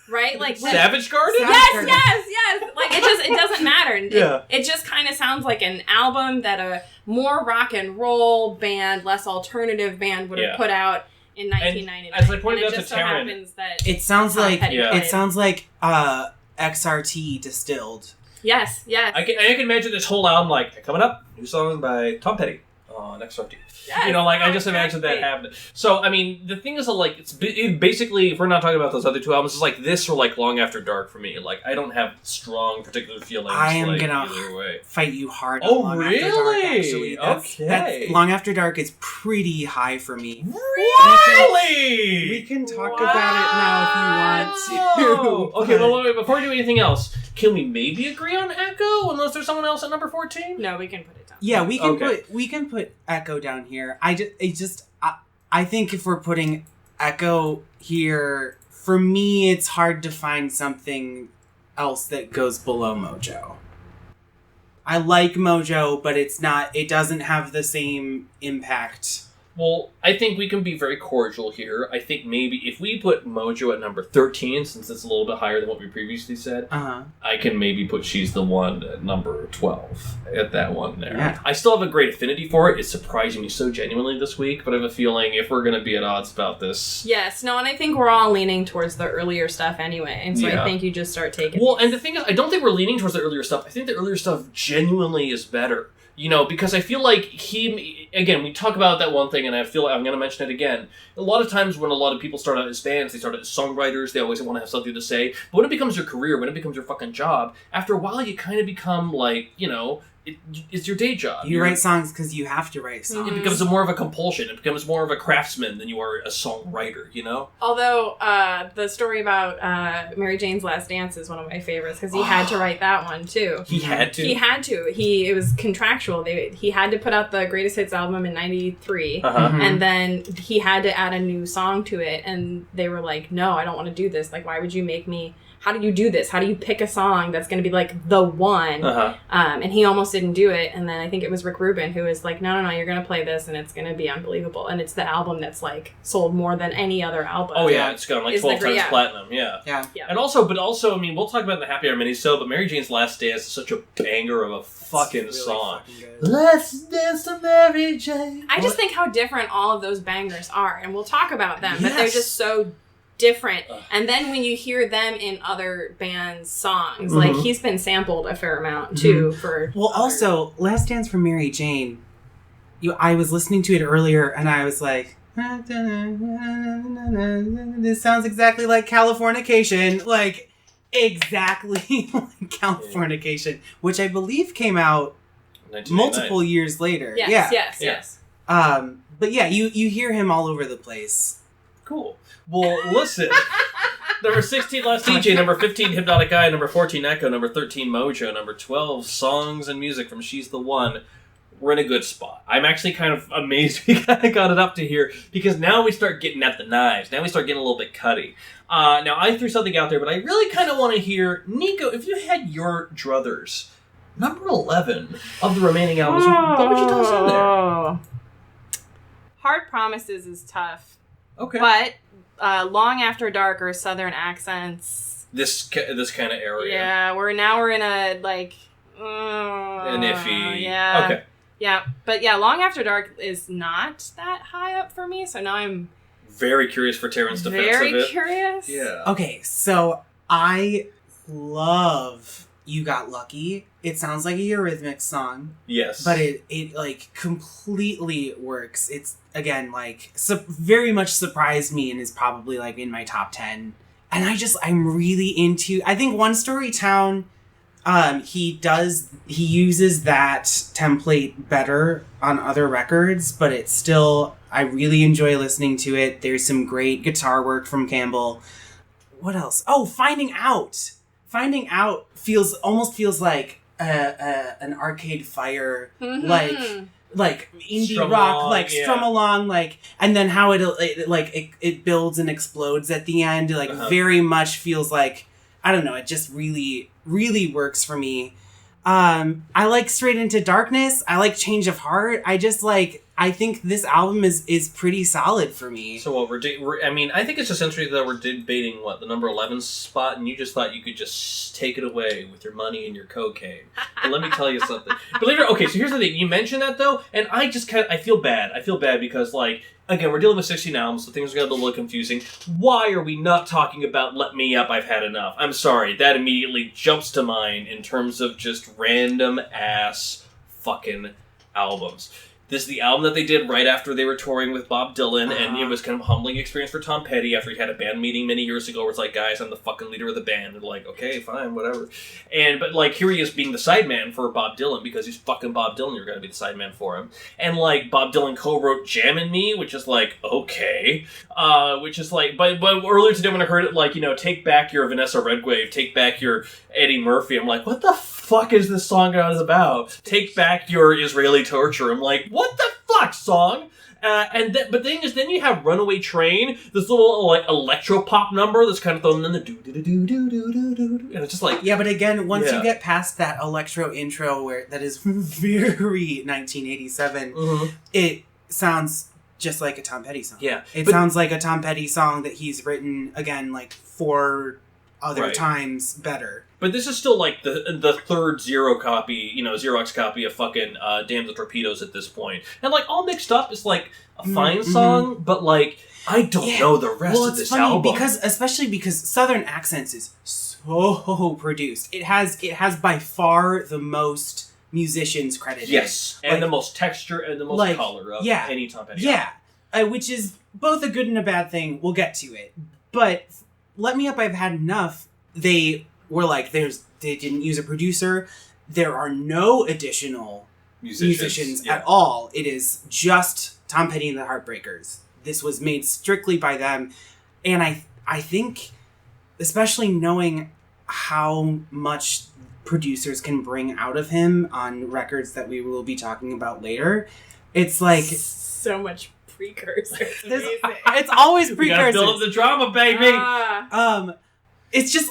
[SPEAKER 4] Right? Like
[SPEAKER 2] Savage Garden?
[SPEAKER 4] Yes! Like, it doesn't matter. It just kind of sounds like an album that a more rock and roll band, less alternative band would have put out in 1999.
[SPEAKER 2] And as I pointed out to
[SPEAKER 4] so
[SPEAKER 2] Taran,
[SPEAKER 4] happens that
[SPEAKER 3] it sounds like XRT distilled.
[SPEAKER 2] Yes. I can imagine this whole album like, coming up, new song by Tom Petty on XRT.
[SPEAKER 4] Yes,
[SPEAKER 2] you know, like, I just imagine that happening. So, I mean, the thing is, like, it basically, if we're not talking about those other 2 albums, it's like this or, like, Long After Dark for me. Like, I don't have strong particular feelings.
[SPEAKER 3] I am
[SPEAKER 2] like,
[SPEAKER 3] gonna
[SPEAKER 2] either way.
[SPEAKER 3] fight you hard on
[SPEAKER 2] Oh,
[SPEAKER 3] Long
[SPEAKER 2] really?
[SPEAKER 3] After Dark, actually.
[SPEAKER 2] Okay.
[SPEAKER 3] Long After Dark is pretty high for me.
[SPEAKER 2] Really?
[SPEAKER 3] We can talk about it now if you want to.
[SPEAKER 2] Okay, well, wait, before we do anything else, can we maybe agree on Echo, unless there's someone else at number 14?
[SPEAKER 4] No, we can put it down.
[SPEAKER 3] Yeah, we can put Echo down here. I think if we're putting Echo here, for me, it's hard to find something else that goes below Mojo. I like Mojo, but it doesn't have the same impact.
[SPEAKER 2] Well, I think we can be very cordial here. I think maybe if we put Mojo at number 13, since it's a little bit higher than what we previously said, I can maybe put She's the One at number 12, at that one there.
[SPEAKER 3] Yeah.
[SPEAKER 2] I still have a great affinity for it. It's surprising me so genuinely this week, but I have a feeling if we're going to be at odds about this...
[SPEAKER 4] Yes, no, and I think we're all leaning towards the earlier stuff anyway, and so I think you just start taking...
[SPEAKER 2] Well, and the thing is, I don't think we're leaning towards the earlier stuff. I think the earlier stuff genuinely is better. You know, because I feel like again, we talk about that one thing, and I feel like I'm going to mention it again. A lot of times when a lot of people start out as bands, they start out as songwriters, they always want to have something to say. But when it becomes your career, when it becomes your fucking job, after a while you kind of become like, you know, it's your day job.
[SPEAKER 3] You write songs because you have to write songs.
[SPEAKER 2] It becomes more of a compulsion. It becomes more of a craftsman than you are a songwriter, you know?
[SPEAKER 4] Although, the story about Mary Jane's Last Dance is one of my favorites, because he had to write that one, too.
[SPEAKER 2] He had to?
[SPEAKER 4] It was contractual. He had to put out the Greatest Hits album in 93, and then he had to add a new song to it, and they were like, no, I don't want to do this. Like, why would you make me... How do you do this? How do you pick a song that's going to be like the one? And he almost didn't do it. And then I think it was Rick Rubin who was like, no, you're going to play this and it's going to be unbelievable. And it's the album that's like sold more than any other album.
[SPEAKER 2] Oh yeah, it's gone like 12 times platinum. Yeah. And also, I mean, we'll talk about the Happy Hour mini-so, but Mary Jane's Last Dance is such a banger of a fucking really song. Let's dance to Mary Jane.
[SPEAKER 4] I just think how different all of those bangers are, and we'll talk about them, but they're just so different. And then when you hear them in other bands' songs, like he's been sampled a fair amount too. For
[SPEAKER 3] also, Last Dance from Mary Jane. I was listening to it earlier, and I was like, this sounds exactly like Californication. Like, exactly like Californication, which I believe came out multiple years later.
[SPEAKER 4] Yes.
[SPEAKER 3] But yeah, you hear him all over the place.
[SPEAKER 2] Cool. Well, listen. Number 16, Last DJ. Number 15, Hypnotic Eye. Number 14, Echo. Number 13, Mojo. Number 12, Songs and Music from She's the One. We're in a good spot. I'm actually kind of amazed we kind of got it up to here, because now we start getting at the knives. Now we start getting a little bit cutty. Now, I threw something out there, but I really kind of want to hear, Nico, if you had your druthers, number 11 of the remaining albums, what would you tell us in there?
[SPEAKER 4] Hard Promises is tough.
[SPEAKER 2] Okay.
[SPEAKER 4] But Long After Dark or Southern Accents.
[SPEAKER 2] This kind of area.
[SPEAKER 4] Yeah, we're in a, like...
[SPEAKER 2] an iffy...
[SPEAKER 4] Yeah.
[SPEAKER 2] Okay.
[SPEAKER 4] Yeah, but yeah, Long After Dark is not that high up for me, so now I'm...
[SPEAKER 2] Very curious for Taran's defense of it.
[SPEAKER 4] Very curious.
[SPEAKER 2] Yeah.
[SPEAKER 3] Okay, so I love You Got Lucky. It sounds like a Eurythmics song.
[SPEAKER 2] Yes.
[SPEAKER 3] But it like completely works. It's again like very much surprised me and is probably like in my top 10. And I'm really into, I think One Story Town, he uses that template better on other records, but it's still, I really enjoy listening to it. There's some great guitar work from Campbell. What else? Oh, Finding Out. Finding Out almost feels like an Arcade Fire, like indie
[SPEAKER 2] Strum
[SPEAKER 3] rock,
[SPEAKER 2] along,
[SPEAKER 3] like strum along, like, and then how it builds and explodes at the end, like very much feels like, I don't know, it just really, really works for me. I like Straight Into Darkness. I like Change of Heart. I think this album is pretty solid for me.
[SPEAKER 2] So what I think it's essentially that we're debating the number 11 spot, and you just thought you could just take it away with your money and your cocaine. But let me tell you something. Okay, so here's the thing. You mentioned that though, and I just I feel bad. I feel bad because again, we're dealing with 16 albums, so things are going to be a little confusing. Why are we not talking about Let Me Up, I've Had Enough? I'm sorry, that immediately jumps to mind in terms of just random ass fucking albums. This is the album that they did right after they were touring with Bob Dylan, and it was kind of a humbling experience for Tom Petty after he had a band meeting many years ago where it's like, guys, I'm the fucking leader of the band. And like, okay, fine, whatever. But here he is being the sideman for Bob Dylan because he's fucking Bob Dylan. You're going to be the sideman for him. And Bob Dylan co-wrote Jammin' Me, which is okay. But earlier today when I heard it, take back your Vanessa Redgrave, take back your Eddie Murphy, I'm like, what the fuck is this song about? Take back your Israeli torture. I'm like, what the fuck, song? But the thing is, then you have Runaway Train, this little electro pop number that's kind of thrown in the do do do do do do do, and it's just
[SPEAKER 3] yeah. But again, once you get past that electro intro that is very 1987, it sounds just like a Tom Petty song.
[SPEAKER 2] Yeah,
[SPEAKER 3] it sounds like a Tom Petty song that he's written again 4 other times better.
[SPEAKER 2] But this is still the third Xerox copy of fucking Damn the Torpedoes at this point. And all mixed up is a fine song, but I don't know the rest of this album.
[SPEAKER 3] Especially because Southern Accents is so produced. It has by far the most musicians credited.
[SPEAKER 2] Yes, and the most texture and the most color of any Tom Petty
[SPEAKER 3] album. Which is both a good and a bad thing. We'll get to it. But Let Me Up, I've Had Enough, they were they didn't use a producer. There are no additional musicians at all. It is just Tom Petty and the Heartbreakers. This was made strictly by them. And I think, especially knowing how much producers can bring out of him on records that we will be talking about later, it's
[SPEAKER 4] so much precursor.
[SPEAKER 3] It's always precursors.
[SPEAKER 2] We gotta build up the drama, baby.
[SPEAKER 3] It's just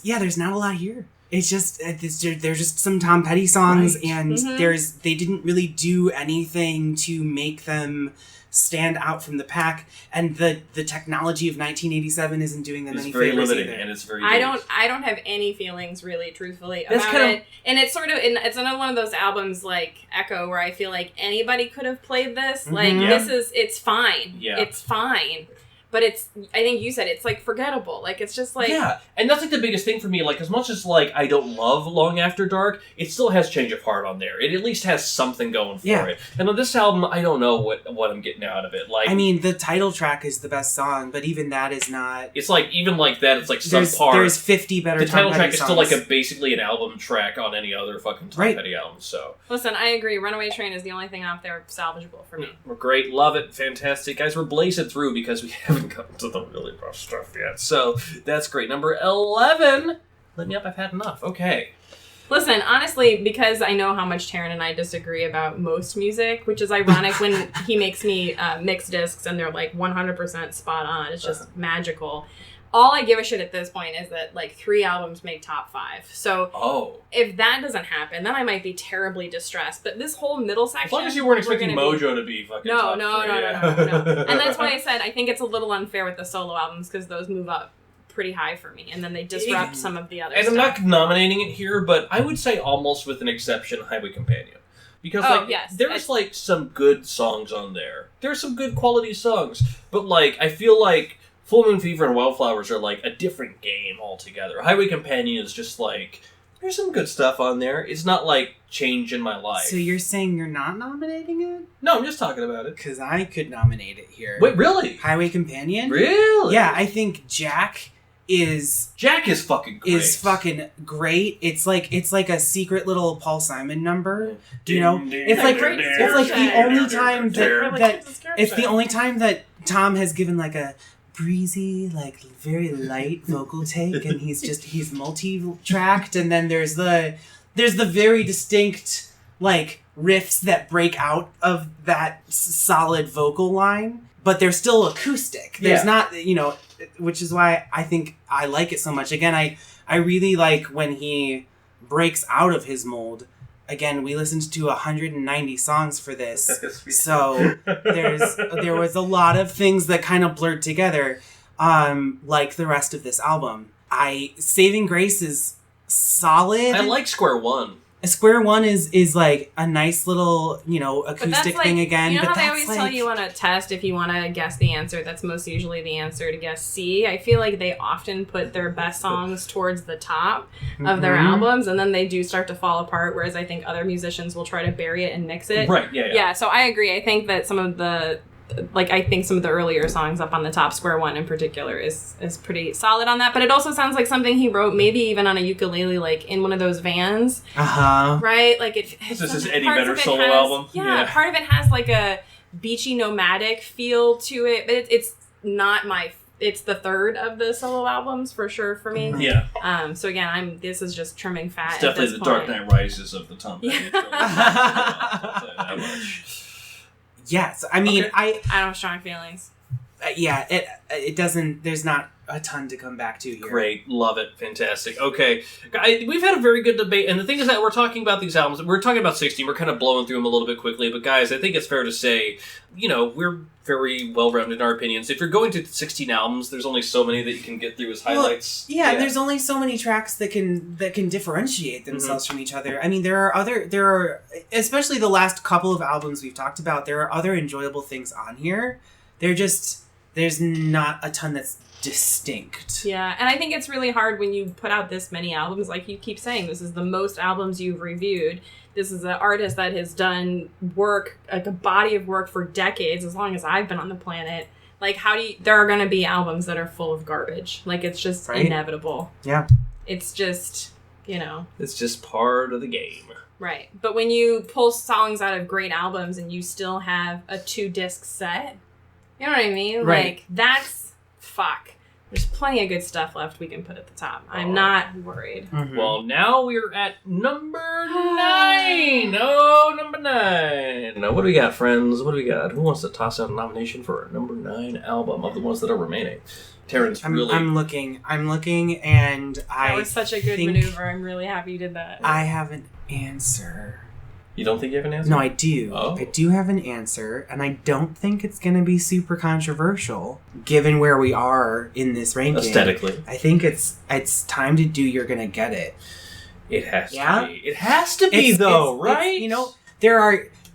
[SPEAKER 3] there's not a lot here. It's just there's just some Tom Petty songs, and they didn't really do anything to make them stand out from the pack, and the technology of 1987 isn't doing them any favors either.
[SPEAKER 2] It's very limiting, and it's very.
[SPEAKER 4] I don't have any feelings really, truthfully, about it. And it's it's another one of those albums like Echo where I feel like anybody could have played this. It's fine. Yeah. It's fine. but I think you said it's like forgettable. Like it's just like
[SPEAKER 2] yeah, and that's like the biggest thing for me. Like as much as like I don't love Long After Dark, it still has Change of Heart on there. It at least has something going for it. And on this album, I don't know what I'm getting out of it. Like, I
[SPEAKER 3] mean, the title track is the best song, but even that is not.
[SPEAKER 2] It's like even like that, it's like subpar.
[SPEAKER 3] There's 50 better.
[SPEAKER 2] The title track is
[SPEAKER 3] songs.
[SPEAKER 2] still like basically an album track on any other fucking Tom Petty album. So
[SPEAKER 4] listen, I agree. Runaway Train is the only thing out there salvageable for me.
[SPEAKER 2] We're great, love it, fantastic, guys. We're blazing through because we haven't gotten to the really rough stuff yet. So that's great. Number 11. Let me up. I've had enough. Okay.
[SPEAKER 4] Listen, honestly, because I know how much Taran and I disagree about most music, which is ironic when he makes me mix discs and they're like 100% spot on. It's just magical. All I give a shit at this point is that like 3 albums make top 5. So if that doesn't happen, then I might be terribly distressed. But this whole middle section,
[SPEAKER 2] as long as you weren't expecting Mojo to be fucking
[SPEAKER 4] no. And that's why I said I think it's a little unfair with the solo albums because those move up pretty high for me, and then they disrupt some of the other stuff.
[SPEAKER 2] And I'm not nominating it here, but I would say almost with an exception, Highway Companion. Because there's like some good songs on there. There's some good quality songs. But like I feel like Full Moon Fever and Wildflowers are like a different game altogether. Highway Companion is just like there's some good stuff on there. It's not like changing my life.
[SPEAKER 3] So you're saying you're not nominating it?
[SPEAKER 2] No, I'm just talking about it.
[SPEAKER 3] Because I could nominate it here.
[SPEAKER 2] Wait, really?
[SPEAKER 3] Highway Companion?
[SPEAKER 2] Really?
[SPEAKER 3] Yeah, I think Jack is
[SPEAKER 2] fucking great.
[SPEAKER 3] Is fucking great. It's like a secret little Paul Simon number. You know? It's like the only time the only time that Tom has given like a breezy, like very light vocal take, and he's multi-tracked, and then there's the very distinct like riffs that break out of that solid vocal line, but they're still acoustic. There's not, which is why I think I like it so much. Again, I really like when he breaks out of his mold. Again, we listened to 190 songs for this, so there was a lot of things that kind of blurred together, like the rest of this album. Saving Grace is solid.
[SPEAKER 2] I like Square One.
[SPEAKER 3] Square One is like a nice little, acoustic thing again.
[SPEAKER 4] You know
[SPEAKER 3] but
[SPEAKER 4] how they always tell you on a test if you want to guess the answer, that's most usually the answer to guess C. I feel like they often put their best songs towards the top of their albums, and then they do start to fall apart, whereas I think other musicians will try to bury it and mix it.
[SPEAKER 2] Right, yeah.
[SPEAKER 4] So I agree. I think that some of the earlier songs up on the top, Square One in particular, is pretty solid on that. But it also sounds like something he wrote maybe even on a ukulele, like in one of those vans. Right? Like
[SPEAKER 2] this is his Eddie Vedder solo album.
[SPEAKER 4] Yeah, part of it has like a beachy nomadic feel to it, but it's not it's the third of the solo albums for sure for me.
[SPEAKER 2] Yeah.
[SPEAKER 4] So again, this is just trimming fat.
[SPEAKER 2] It's definitely the Dark Knight Rises of the Tom Petty. I'll tell you that much.
[SPEAKER 3] Yes, I mean,
[SPEAKER 4] okay. I don't have strong feelings.
[SPEAKER 3] It doesn't. There's not a ton to come back to here.
[SPEAKER 2] Great, love it, fantastic. Okay, we've had a very good debate, and the thing is that we're talking about these albums. We're talking about 16. We're kind of blowing through them a little bit quickly, but guys, I think it's fair to say, we're very well-rounded in our opinions. If you're going to 16 albums, there's only so many that you can get through as highlights.
[SPEAKER 3] Well, yeah, there's only so many tracks that can differentiate themselves from each other. I mean, there are especially the last couple of albums we've talked about. There are other enjoyable things on here. There's not a ton that's distinct.
[SPEAKER 4] Yeah, and I think it's really hard when you put out this many albums. Like you keep saying, this is the most albums you've reviewed. This is an artist that has done work, like a body of work for decades, as long as I've been on the planet. Like, there are going to be albums that are full of garbage. Like, it's just inevitable.
[SPEAKER 3] Yeah.
[SPEAKER 4] It's just,
[SPEAKER 2] It's just part of the game.
[SPEAKER 4] Right. But when you pull songs out of great albums and you still have a 2-disc set, you know what I mean?
[SPEAKER 3] Right.
[SPEAKER 4] Like, that's fuck. There's plenty of good stuff left we can put at the top. I'm not worried.
[SPEAKER 2] Mm-hmm. Well, now we're at number 9. Oh, number 9. Now, what do we got, friends? What do we got? Who wants to toss out a nomination for our number 9 album of the ones that are remaining? Terrence, really...
[SPEAKER 3] I'm looking, and
[SPEAKER 4] that was such a good maneuver. I'm really happy you did that.
[SPEAKER 3] I have an answer.
[SPEAKER 2] You don't think you have an answer?
[SPEAKER 3] No, I do.
[SPEAKER 2] Oh.
[SPEAKER 3] I do have an answer, and I don't think it's going to be super controversial, given where we are in this ranking.
[SPEAKER 2] Aesthetically.
[SPEAKER 3] I think it's time to do You're Gonna Get It.
[SPEAKER 2] It has to be. It has to be, though, right?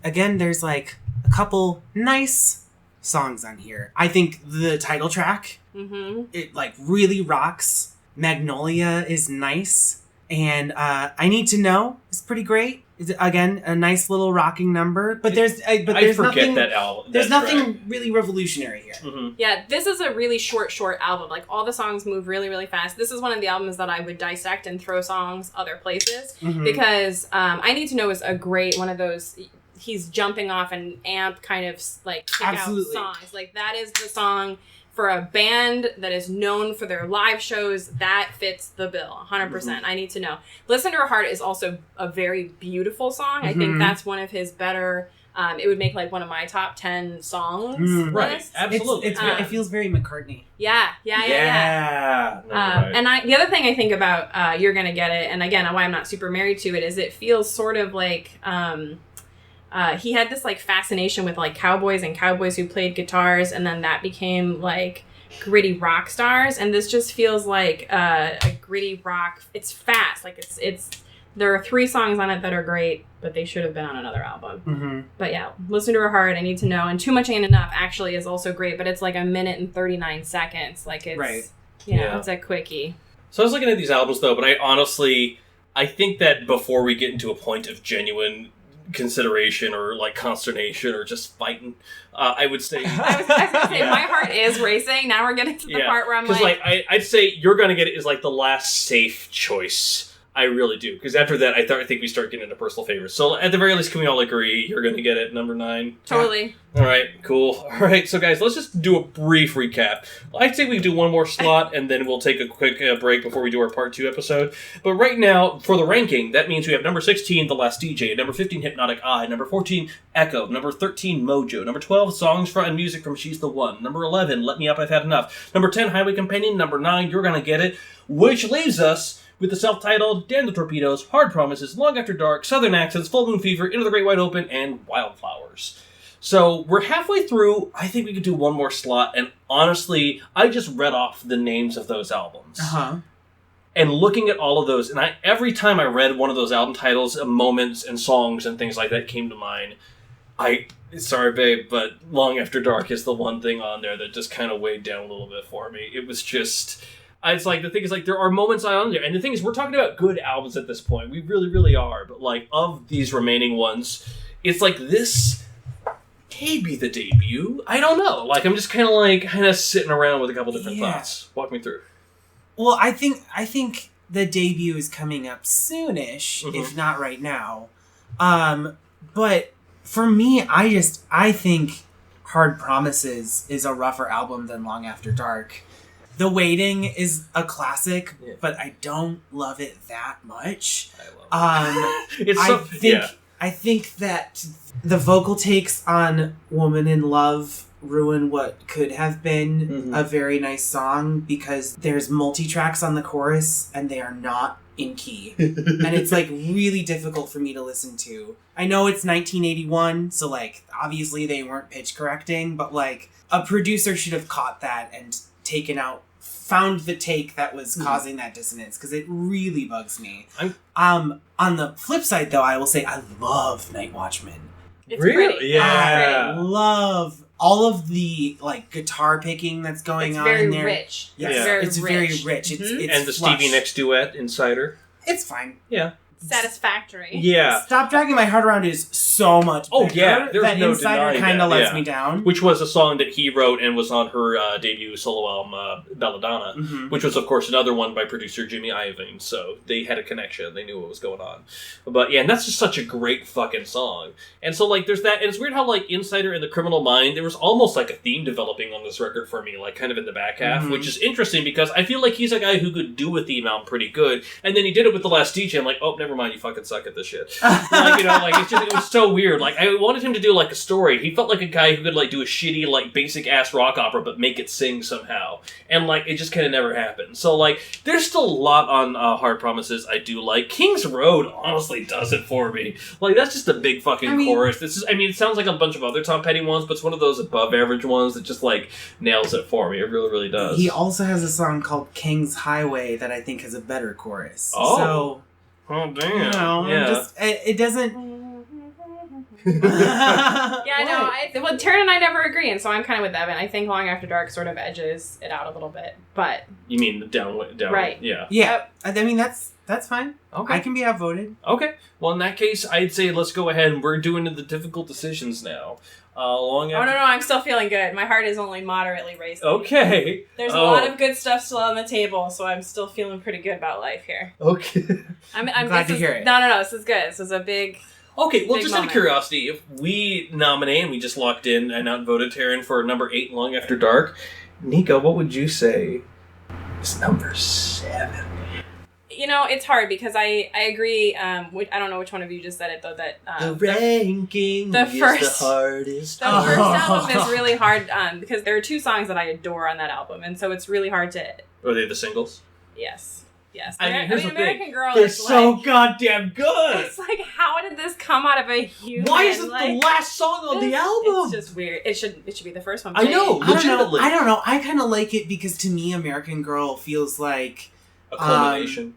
[SPEAKER 3] there's like a couple nice songs on here. I think the title track, it like really rocks. Magnolia is nice. And I Need to Know is pretty great. It's, again, a nice little rocking number. But there's nothing,
[SPEAKER 2] that album.
[SPEAKER 3] there's nothing really revolutionary here.
[SPEAKER 2] Mm-hmm.
[SPEAKER 4] Yeah, this is a really short album. Like, all the songs move really, really fast. This is one of the albums that I would dissect and throw songs other places. Because I Need to Know is a great one of those... He's jumping off an amp kind of, like, kick-out songs. Like, that is the song... For a band that is known for their live shows, that fits the bill, 100%. I Need to Know. Listen to Her Heart is also a very beautiful song. I think that's one of his better... it would make, like, one of my top 10 songs lists.
[SPEAKER 2] Right, absolutely.
[SPEAKER 3] It feels very McCartney.
[SPEAKER 4] Yeah.
[SPEAKER 2] Right.
[SPEAKER 4] And the other thing I think about You're Gonna Get It, and again, why I'm not super married to it, is it feels sort of like... he had this like fascination with like cowboys and cowboys who played guitars, and then that became like gritty rock stars. And this just feels like a gritty rock. It's fast, like it's. There are 3 songs on it that are great, but they should have been on another album. But yeah, Listen to Her Heart, I Need to Know, and Too Much Ain't Enough actually is also great, but it's like 1 minute and 39 seconds. Like it's it's a quickie.
[SPEAKER 2] So I was looking at these albums though, but I think that before we get into a point of genuine consideration or like consternation or just fighting, I would say
[SPEAKER 4] I was gonna say my heart is racing. Now we're getting to the part where I'm like
[SPEAKER 2] I'd say You're Gonna Get It is like the last safe choice. I really do, because after that I think we start getting into personal favorites. So at the very least, can we all agree You're Gonna Get It, number 9?
[SPEAKER 4] Totally.
[SPEAKER 2] All right, cool. All right, so guys, let's just do a brief recap. I'd say we do one more slot, and then we'll take a quick break before we do our part 2 episode. But right now, for the ranking, that means we have number 16, The Last DJ, number 15, Hypnotic Eye, number 14, Echo, number 13, Mojo, number 12, Songs and Music from She's the One, number 11, Let Me Up, I've Had Enough, number 10, Highway Companion, number 9, You're Gonna Get It, which leaves us with the self-titled, Damn the Torpedoes, Hard Promises, Long After Dark, Southern Accents, Full Moon Fever, Into the Great Wide Open, and Wildflowers. So we're halfway through. I think we could do one more slot, and honestly, I just read off the names of those albums. And looking at all of those, and every time I read one of those album titles, moments and songs and things like that came to mind. Sorry, babe, but Long After Dark is the one thing on there that just kind of weighed down a little bit for me. It was just... It's like, the thing is, like, there are moments on there, and the thing is, we're talking about good albums at this point. We really, really are. But, like, of these remaining ones, it's like this maybe the debut. I don't know. Like, I'm just kind of sitting around with a couple different thoughts. Walk me through.
[SPEAKER 3] Well, I think the debut is coming up soonish, if not right now. But for me, I think Hard Promises is a rougher album than Long After Dark. The Waiting is a classic, but I don't love it that much. I love it. I think that the vocal takes on Woman in Love ruin what could have been a very nice song, because there's multi-tracks on the chorus and they are not in key. And it's like really difficult for me to listen to. I know it's 1981, so like obviously they weren't pitch correcting, but like a producer should have caught that and found the take that was causing that dissonance, because it really bugs me. On the flip side, though, I will say I love Night Watchman.
[SPEAKER 4] It's pretty.
[SPEAKER 2] Yeah.
[SPEAKER 3] I love all of the like guitar picking that's going on in there.
[SPEAKER 4] Rich.
[SPEAKER 3] Yes,
[SPEAKER 4] it's very rich.
[SPEAKER 3] Very rich. It's
[SPEAKER 2] and the
[SPEAKER 3] flush.
[SPEAKER 2] Stevie Nicks duet, Insider.
[SPEAKER 3] It's fine.
[SPEAKER 2] Yeah.
[SPEAKER 4] Satisfactory.
[SPEAKER 2] Yeah.
[SPEAKER 3] Stop Dragging My Heart Around is so much better.
[SPEAKER 2] Oh, yeah. There's
[SPEAKER 3] that
[SPEAKER 2] no
[SPEAKER 3] Insider
[SPEAKER 2] denying
[SPEAKER 3] kind of
[SPEAKER 2] that.
[SPEAKER 3] lets me down.
[SPEAKER 2] Which was a song that he wrote and was on her debut solo album, Belladonna, which was, of course, another one by producer Jimmy Iovine. So they had a connection. They knew what was going on. But, yeah, and that's just such a great fucking song. And so, like, there's that. And it's weird how, like, Insider and The Criminal Mind, there was almost, like, a theme developing on this record for me, like, kind of in the back half, which is interesting because I feel like he's a guy who could do a theme album pretty good. And then he did it with The Last DJ. I'm like, oh, never mind, you fucking suck at this shit. Like, you know, like, it was so weird. Like, I wanted him to do, like, a story. He felt like a guy who could, like, do a shitty, like, basic-ass rock opera, but make it sing somehow. And, like, it just kind of never happened. So, like, there's still a lot on Hard Promises I do like. King's Road honestly does it for me. Like, that's just a big fucking chorus. It sounds like a bunch of other Tom Petty ones, but it's one of those above-average ones that just, like, nails it for me. It really, really does.
[SPEAKER 3] He also has a song called King's Highway that I think has a better chorus.
[SPEAKER 2] Oh.
[SPEAKER 3] So...
[SPEAKER 2] Oh, damn.
[SPEAKER 3] You know,
[SPEAKER 2] yeah.
[SPEAKER 3] it doesn't...
[SPEAKER 4] Yeah, no, well, Taran and I never agree, and so I'm kind of with Evan. I think Long After Dark sort of edges it out a little bit, but...
[SPEAKER 2] You mean the down,
[SPEAKER 4] right.
[SPEAKER 2] Yeah.
[SPEAKER 3] Yeah, I mean, that's fine.
[SPEAKER 2] Okay.
[SPEAKER 3] I can be outvoted.
[SPEAKER 2] Okay. Well, in that case, I'd say let's go ahead and we're doing the difficult decisions now. Long after...
[SPEAKER 4] Oh, no, I'm still feeling good. My heart is only moderately racing.
[SPEAKER 2] Okay.
[SPEAKER 4] There's a lot of good stuff still on the table, so I'm still feeling pretty good about life here.
[SPEAKER 2] Okay.
[SPEAKER 4] I'm
[SPEAKER 3] glad to hear it.
[SPEAKER 4] No, this is good. This is a big...
[SPEAKER 2] Okay, well,
[SPEAKER 4] big
[SPEAKER 2] just
[SPEAKER 4] moment.
[SPEAKER 2] out of curiosity, if we nominate and we just locked in and outvoted Taran for number 8, Long After Dark, Nico, what would you say is number 7?
[SPEAKER 4] You know, it's hard because I agree. I don't know which one of you just said it though. That
[SPEAKER 2] the ranking
[SPEAKER 4] the
[SPEAKER 2] is
[SPEAKER 4] first,
[SPEAKER 2] the hardest.
[SPEAKER 4] The first album is really hard because there are 2 songs that I adore on that album, and so it's really hard to.
[SPEAKER 2] Are they the singles?
[SPEAKER 4] Yes.
[SPEAKER 2] I mean, here's the
[SPEAKER 4] American
[SPEAKER 2] thing.
[SPEAKER 4] Girl
[SPEAKER 2] They're
[SPEAKER 4] is
[SPEAKER 2] so
[SPEAKER 4] like,
[SPEAKER 2] goddamn good.
[SPEAKER 4] It's like, how did this come out of a human?
[SPEAKER 2] Why is it
[SPEAKER 4] like,
[SPEAKER 2] the last song on the album?
[SPEAKER 4] It's just weird. It should be the first one.
[SPEAKER 2] I know. Legitimately.
[SPEAKER 3] I don't know. I kind of like it because to me, American Girl feels like
[SPEAKER 2] a culmination.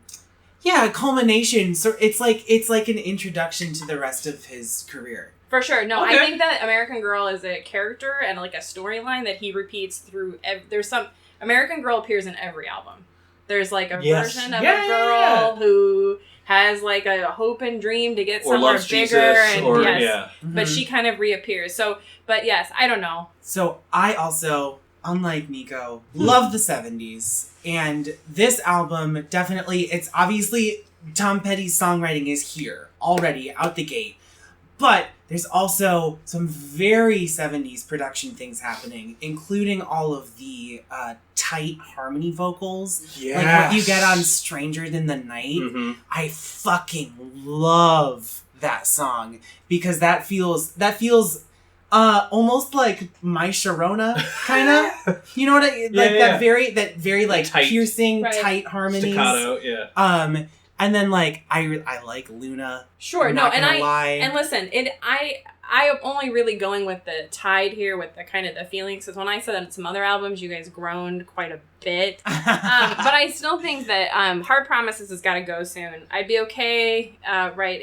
[SPEAKER 3] Yeah, a culmination. So it's like an introduction to the rest of his career.
[SPEAKER 4] For sure. No,
[SPEAKER 2] Okay.
[SPEAKER 4] I think that American Girl is a character and like a storyline that he repeats through. There's some American Girl appears in every album. There's like a version of a girl who has like a hope and dream to get
[SPEAKER 2] Or
[SPEAKER 4] somewhere
[SPEAKER 2] loves
[SPEAKER 4] bigger,
[SPEAKER 2] Jesus,
[SPEAKER 4] and
[SPEAKER 2] or,
[SPEAKER 4] yes,
[SPEAKER 2] yeah.
[SPEAKER 4] but she kind of reappears. So, but yes, I don't know.
[SPEAKER 3] So I also, unlike Nico, love the 70s. And this album definitely, it's obviously Tom Petty's songwriting is here already out the gate. But there's also some very 70s production things happening, including all of the tight harmony vocals.
[SPEAKER 2] Yes.
[SPEAKER 3] Like what you get on Stranger Than the Night.
[SPEAKER 2] Mm-hmm.
[SPEAKER 3] I fucking love that song because that feels almost like My Sharona, kind of. You know what I like?
[SPEAKER 2] Yeah.
[SPEAKER 3] That very like
[SPEAKER 2] tight.
[SPEAKER 3] piercing,
[SPEAKER 4] Right.
[SPEAKER 3] tight harmonies.
[SPEAKER 2] Staccato, yeah.
[SPEAKER 3] And then like I like Luna.
[SPEAKER 4] Sure,
[SPEAKER 3] I'm
[SPEAKER 4] no,
[SPEAKER 3] not
[SPEAKER 4] and
[SPEAKER 3] gonna lie.
[SPEAKER 4] and listen, I am only really going with the tide here with the kind of the feelings because when I said that some other albums, you guys groaned quite a bit. But I still think that Hard Promises has got to go soon. I'd be okay, right,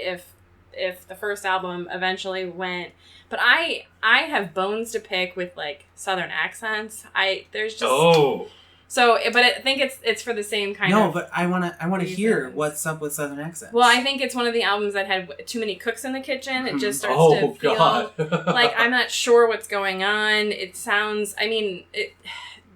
[SPEAKER 4] if the first album eventually went. But I have bones to pick with like Southern accents. There's just So, but I think it's for the same kind of.
[SPEAKER 3] No, but I wanna hear
[SPEAKER 4] reasons.
[SPEAKER 3] what's up with Southern accents.
[SPEAKER 4] Well, I think it's one of the albums that had too many cooks in the kitchen. It just starts to feel like I'm not sure what's going on. It sounds. I mean,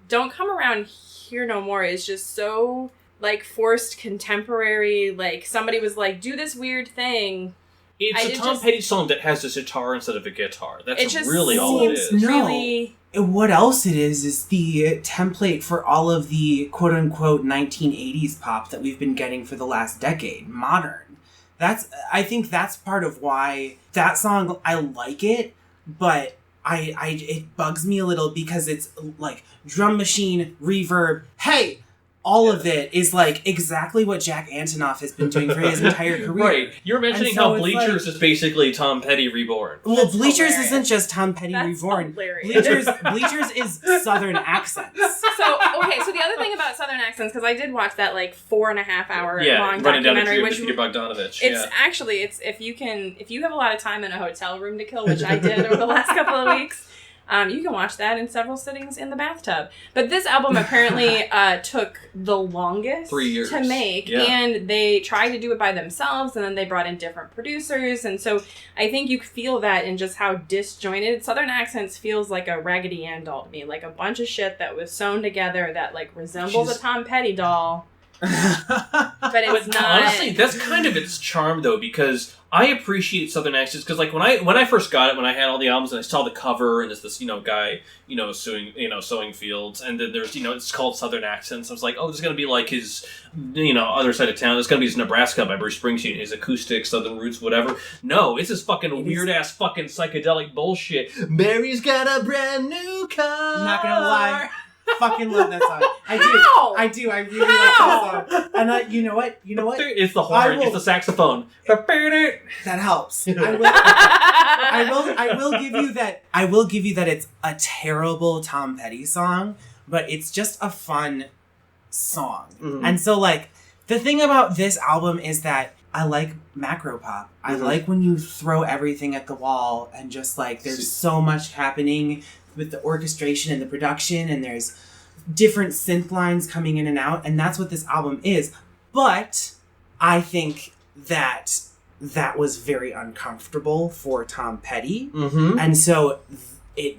[SPEAKER 4] Don't Come Around Here No More is just so like forced contemporary. Like somebody was like, do this weird thing.
[SPEAKER 2] It's a Tom Petty song that has a sitar instead of a guitar. That's really all it is.
[SPEAKER 3] No.
[SPEAKER 4] Really.
[SPEAKER 3] What else it is the template for all of the quote-unquote 1980s pop that we've been getting for the last decade. Modern. I think that's part of why that song, I like it, but it bugs me a little because it's like drum machine, reverb, hey! All of it is like exactly what Jack Antonoff has been doing for his entire career.
[SPEAKER 2] Right. You're mentioning how Bleachers is basically Tom Petty reborn.
[SPEAKER 3] Well, Bleachers
[SPEAKER 4] hilarious.
[SPEAKER 3] isn't just Tom Petty
[SPEAKER 4] That's
[SPEAKER 3] reborn.
[SPEAKER 4] hilarious.
[SPEAKER 3] Bleachers is Southern accents.
[SPEAKER 4] So the other thing about Southern accents, because I did watch that like 4.5 hour long
[SPEAKER 2] running down the
[SPEAKER 4] documentary,
[SPEAKER 2] tree
[SPEAKER 4] which
[SPEAKER 2] with Peter Bogdanovich.
[SPEAKER 4] it's actually if you have a lot of time in a hotel room to kill, which I did over the last couple of weeks. You can watch that in several sittings in the bathtub. But this album apparently took the longest
[SPEAKER 2] 3 years
[SPEAKER 4] to make.
[SPEAKER 2] Yeah.
[SPEAKER 4] And they tried to do it by themselves, and then they brought in different producers. And so I think you feel that in just how disjointed Southern Accents feels like a Raggedy Ann doll to me. Like a bunch of shit that was sewn together that like resembles a Tom Petty doll. But it's not.
[SPEAKER 2] Honestly, that's kind of its charm, though, because I appreciate Southern accents. Because, like, when I first got it, when I had all the albums and I saw the cover and there's this, guy, sowing fields, and then there's, it's called Southern Accents. I was like, oh, this is gonna be like his, other side of town. It's gonna be his Nebraska by Bruce Springsteen, his acoustic Southern roots, whatever. No, it's this fucking weird ass fucking psychedelic bullshit. Mary's got a brand new car.
[SPEAKER 3] I'm not gonna lie. Fucking love that song. I do. I really like that song. And you know what?
[SPEAKER 2] It's the horn. It's the saxophone.
[SPEAKER 3] That helps. I will give you that. I will give you that it's a terrible Tom Petty song, but it's just a fun song.
[SPEAKER 2] Mm-hmm.
[SPEAKER 3] And so, like, the thing about this album is that I like macro pop. I like when you throw everything at the wall and just like there's so much happening with the orchestration and the production, and there's different synth lines coming in and out, and that's what this album is. But I think that was very uncomfortable for Tom Petty, and so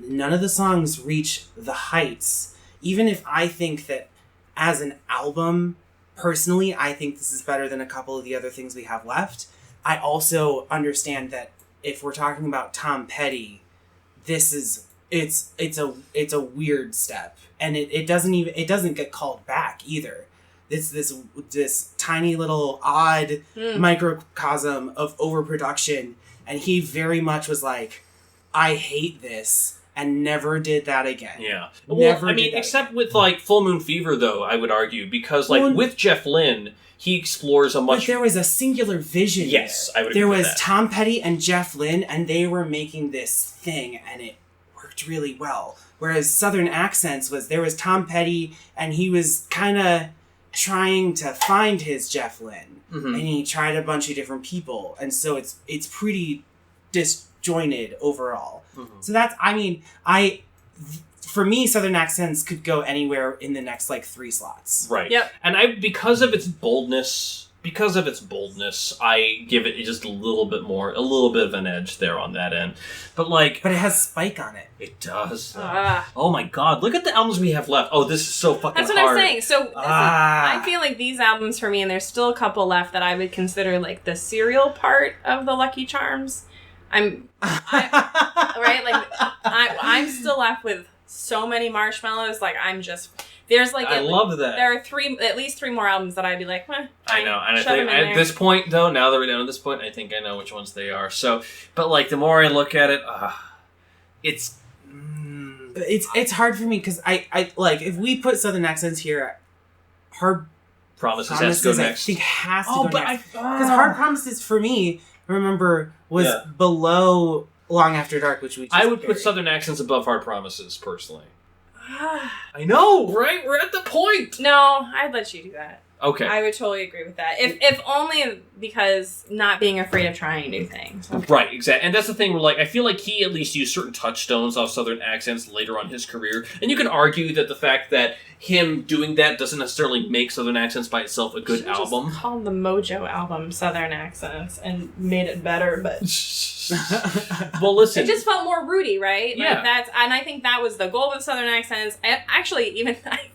[SPEAKER 3] none of the songs reach the heights. Even if I think that as an album, personally, I think this is better than a couple of the other things we have left. I also understand that if we're talking about Tom Petty, it's a weird step, and it doesn't get called back either. It's this tiny little odd microcosm of overproduction, and he very much was like, I hate this, and never did that again.
[SPEAKER 2] Yeah. Well, I mean, except with, like, Full Moon Fever, though, I would argue, because, like, with Jeff Lynne, he explores a much...
[SPEAKER 3] But there was a singular vision.
[SPEAKER 2] Yes,
[SPEAKER 3] there.
[SPEAKER 2] I would agree with that.
[SPEAKER 3] There was Tom Petty and Jeff Lynne, and they were making this thing, and it worked really well. Whereas Southern Accents there was Tom Petty, and he was kind of trying to find his Jeff Lynne, and he tried a bunch of different people, and so it's pretty disjointed overall. So that's, I mean, for me, Southern Accents could go anywhere in the next, like, 3 slots.
[SPEAKER 2] Right.
[SPEAKER 4] Yep.
[SPEAKER 2] And because of its boldness, I give it just a little bit of an edge there on that end. But, like...
[SPEAKER 3] But it has Spike on it.
[SPEAKER 2] It does. Oh my god, look at the albums we have left. Oh, this is so fucking hard.
[SPEAKER 4] That's what I'm saying. So, I feel like these albums for me, and there's still a couple left that I would consider, like, the serial part of the Lucky Charms. I'm still left with so many marshmallows. Like, there's like...
[SPEAKER 2] I love that.
[SPEAKER 4] There are at least 3 more albums that I'd be like,
[SPEAKER 2] I know, and I think at this point, though, now that we're down to this point, I think I know which ones they are. So, but, like, the more I look at it, it's
[SPEAKER 3] hard for me, because I like, if we put Southern Accents here, Hard
[SPEAKER 2] Promises has to go next.
[SPEAKER 3] I think has to go next. Because Hard Promises, for me, remember, was below Long After Dark, which we just
[SPEAKER 2] I would put Southern Accents above Hard Promises, personally. I know, right? We're at the point.
[SPEAKER 4] No, I'd let you do that.
[SPEAKER 2] Okay.
[SPEAKER 4] I would totally agree with that. If only because not being afraid of trying new things. Okay.
[SPEAKER 2] Right, exactly. And that's the thing where, like, I feel like he at least used certain touchstones off Southern Accents later on in his career. And you can argue that the fact that him doing that doesn't necessarily make Southern Accents by itself a good album.
[SPEAKER 4] Just called the Mojo album Southern Accents and made it better, but...
[SPEAKER 2] Well, listen.
[SPEAKER 4] It just felt more rooty, right?
[SPEAKER 2] Yeah.
[SPEAKER 4] Like and I think that was the goal with Southern Accents. I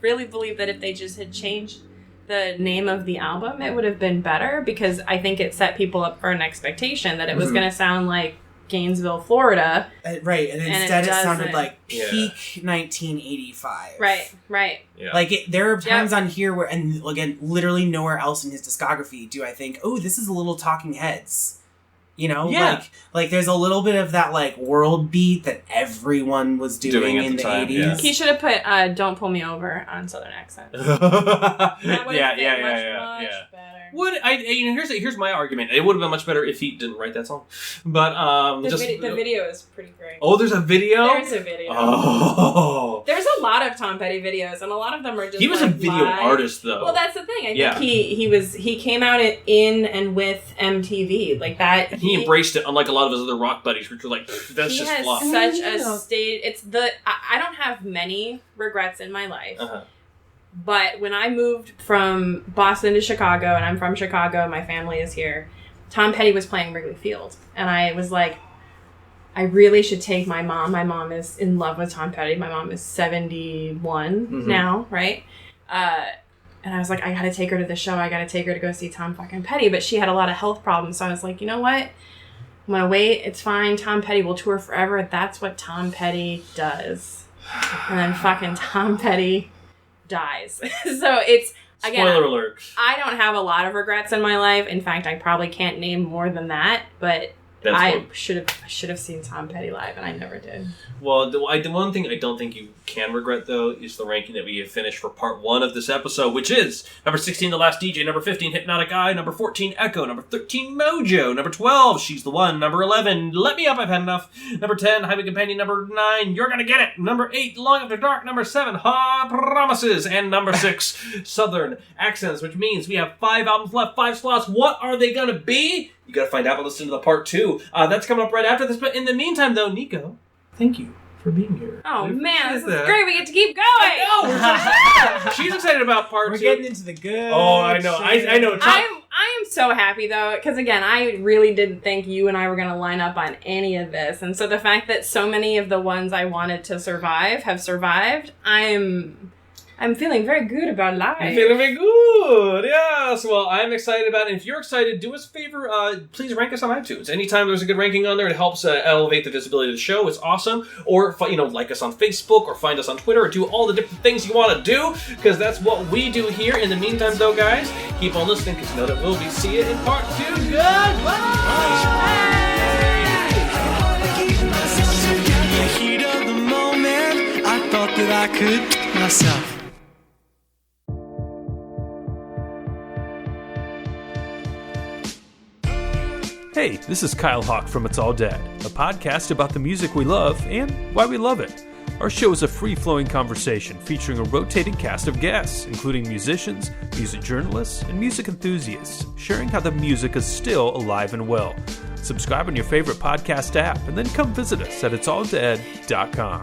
[SPEAKER 4] really believe that if they just had changed the name of the album, it would have been better, because I think it set people up for an expectation that it was going to sound like Gainesville, Florida.
[SPEAKER 3] Right, and instead it sounded like peak 1985.
[SPEAKER 4] Right.
[SPEAKER 2] Yeah.
[SPEAKER 3] Like, there are times on here where, and again, literally nowhere else in his discography do I think, oh, this is a little Talking Heads. You know?
[SPEAKER 2] Yeah.
[SPEAKER 3] Like there's a little bit of that, like, world beat that everyone was doing in the
[SPEAKER 2] time,
[SPEAKER 3] 80s.
[SPEAKER 2] Yeah.
[SPEAKER 4] He should have put Don't Pull Me Over on Southern Accent. That would have been much better.
[SPEAKER 2] Here's my argument. It would have been much better if he didn't write that song. But
[SPEAKER 4] the video is pretty great.
[SPEAKER 2] Oh, there's a video?
[SPEAKER 4] There's a video.
[SPEAKER 2] Oh.
[SPEAKER 4] There's a lot of Tom Petty videos, and a lot of them are just
[SPEAKER 2] He was a video artist, though.
[SPEAKER 4] Well, that's the thing. I think he came out in and with MTV. Like that.
[SPEAKER 2] He embraced it, unlike a lot of his other rock buddies, which were like, that's just flop.
[SPEAKER 4] He has such a stage. I don't have many regrets in my life. But when I moved from Boston to Chicago, and I'm from Chicago, my family is here, Tom Petty was playing Wrigley Field. And I was like, I really should take my mom. My mom is in love with Tom Petty. My mom is 71 now, right? And I was like, I gotta take her to the show. I gotta take her to go see Tom fucking Petty. But she had a lot of health problems. So I was like, you know what? I'm gonna wait. It's fine. Tom Petty will tour forever. That's what Tom Petty does. And then fucking Tom Petty dies. So it's, again,
[SPEAKER 2] spoiler alert.
[SPEAKER 4] I don't have a lot of regrets in my life. In fact, I probably can't name more than that. But I should have seen Tom Petty live, and I never did.
[SPEAKER 2] Well, the one thing I don't think you can regret, though, is the ranking that we have finished for part 1 of this episode, which is number 16, The Last DJ, number 15, Hypnotic Eye, number 14, Echo, number 13, Mojo, number 12, She's the One, number 11, Let Me Up, I've Had Enough, number 10, Highway Companion, number 9, You're Gonna Get It, number 8, Long After Dark, number 7, Ha Promises, and number 6, Southern Accents, which means we have 5 albums left, 5 slots. What are they gonna be? You gotta find out by listening to the part 2. That's coming up right after this, but in the meantime, though, Nico, thank you for being here.
[SPEAKER 4] Oh, man, this is great. We get to keep going.
[SPEAKER 2] I know. She's excited about part 2.
[SPEAKER 3] We're getting into the good.
[SPEAKER 2] Oh, I know. I know.
[SPEAKER 4] I am so happy, though, because, again, I really didn't think you and I were going to line up on any of this. And so the fact that so many of the ones I wanted to survive have survived, I'm feeling very good about life.
[SPEAKER 2] I'm feeling very good. Yes. Well, I'm excited about it. And if you're excited, do us a favor. Please rank us on iTunes. Anytime there's a good ranking on there, it helps elevate the visibility of the show. It's awesome. Or, like us on Facebook or find us on Twitter or do all the different things you want to do because that's what we do here. In the meantime, though, guys, keep on listening because you know that we'll be seeing you in part 2. Goodbye.
[SPEAKER 5] Heat of the moment, I thought that I could myself.
[SPEAKER 6] Hey, this is Kyle Hawk from It's All Dead, a podcast about the music we love and why we love it. Our show is a free-flowing conversation featuring a rotating cast of guests, including musicians, music journalists, and music enthusiasts, sharing how the music is still alive and well. Subscribe on your favorite podcast app, and then come visit us at itsalldead.com.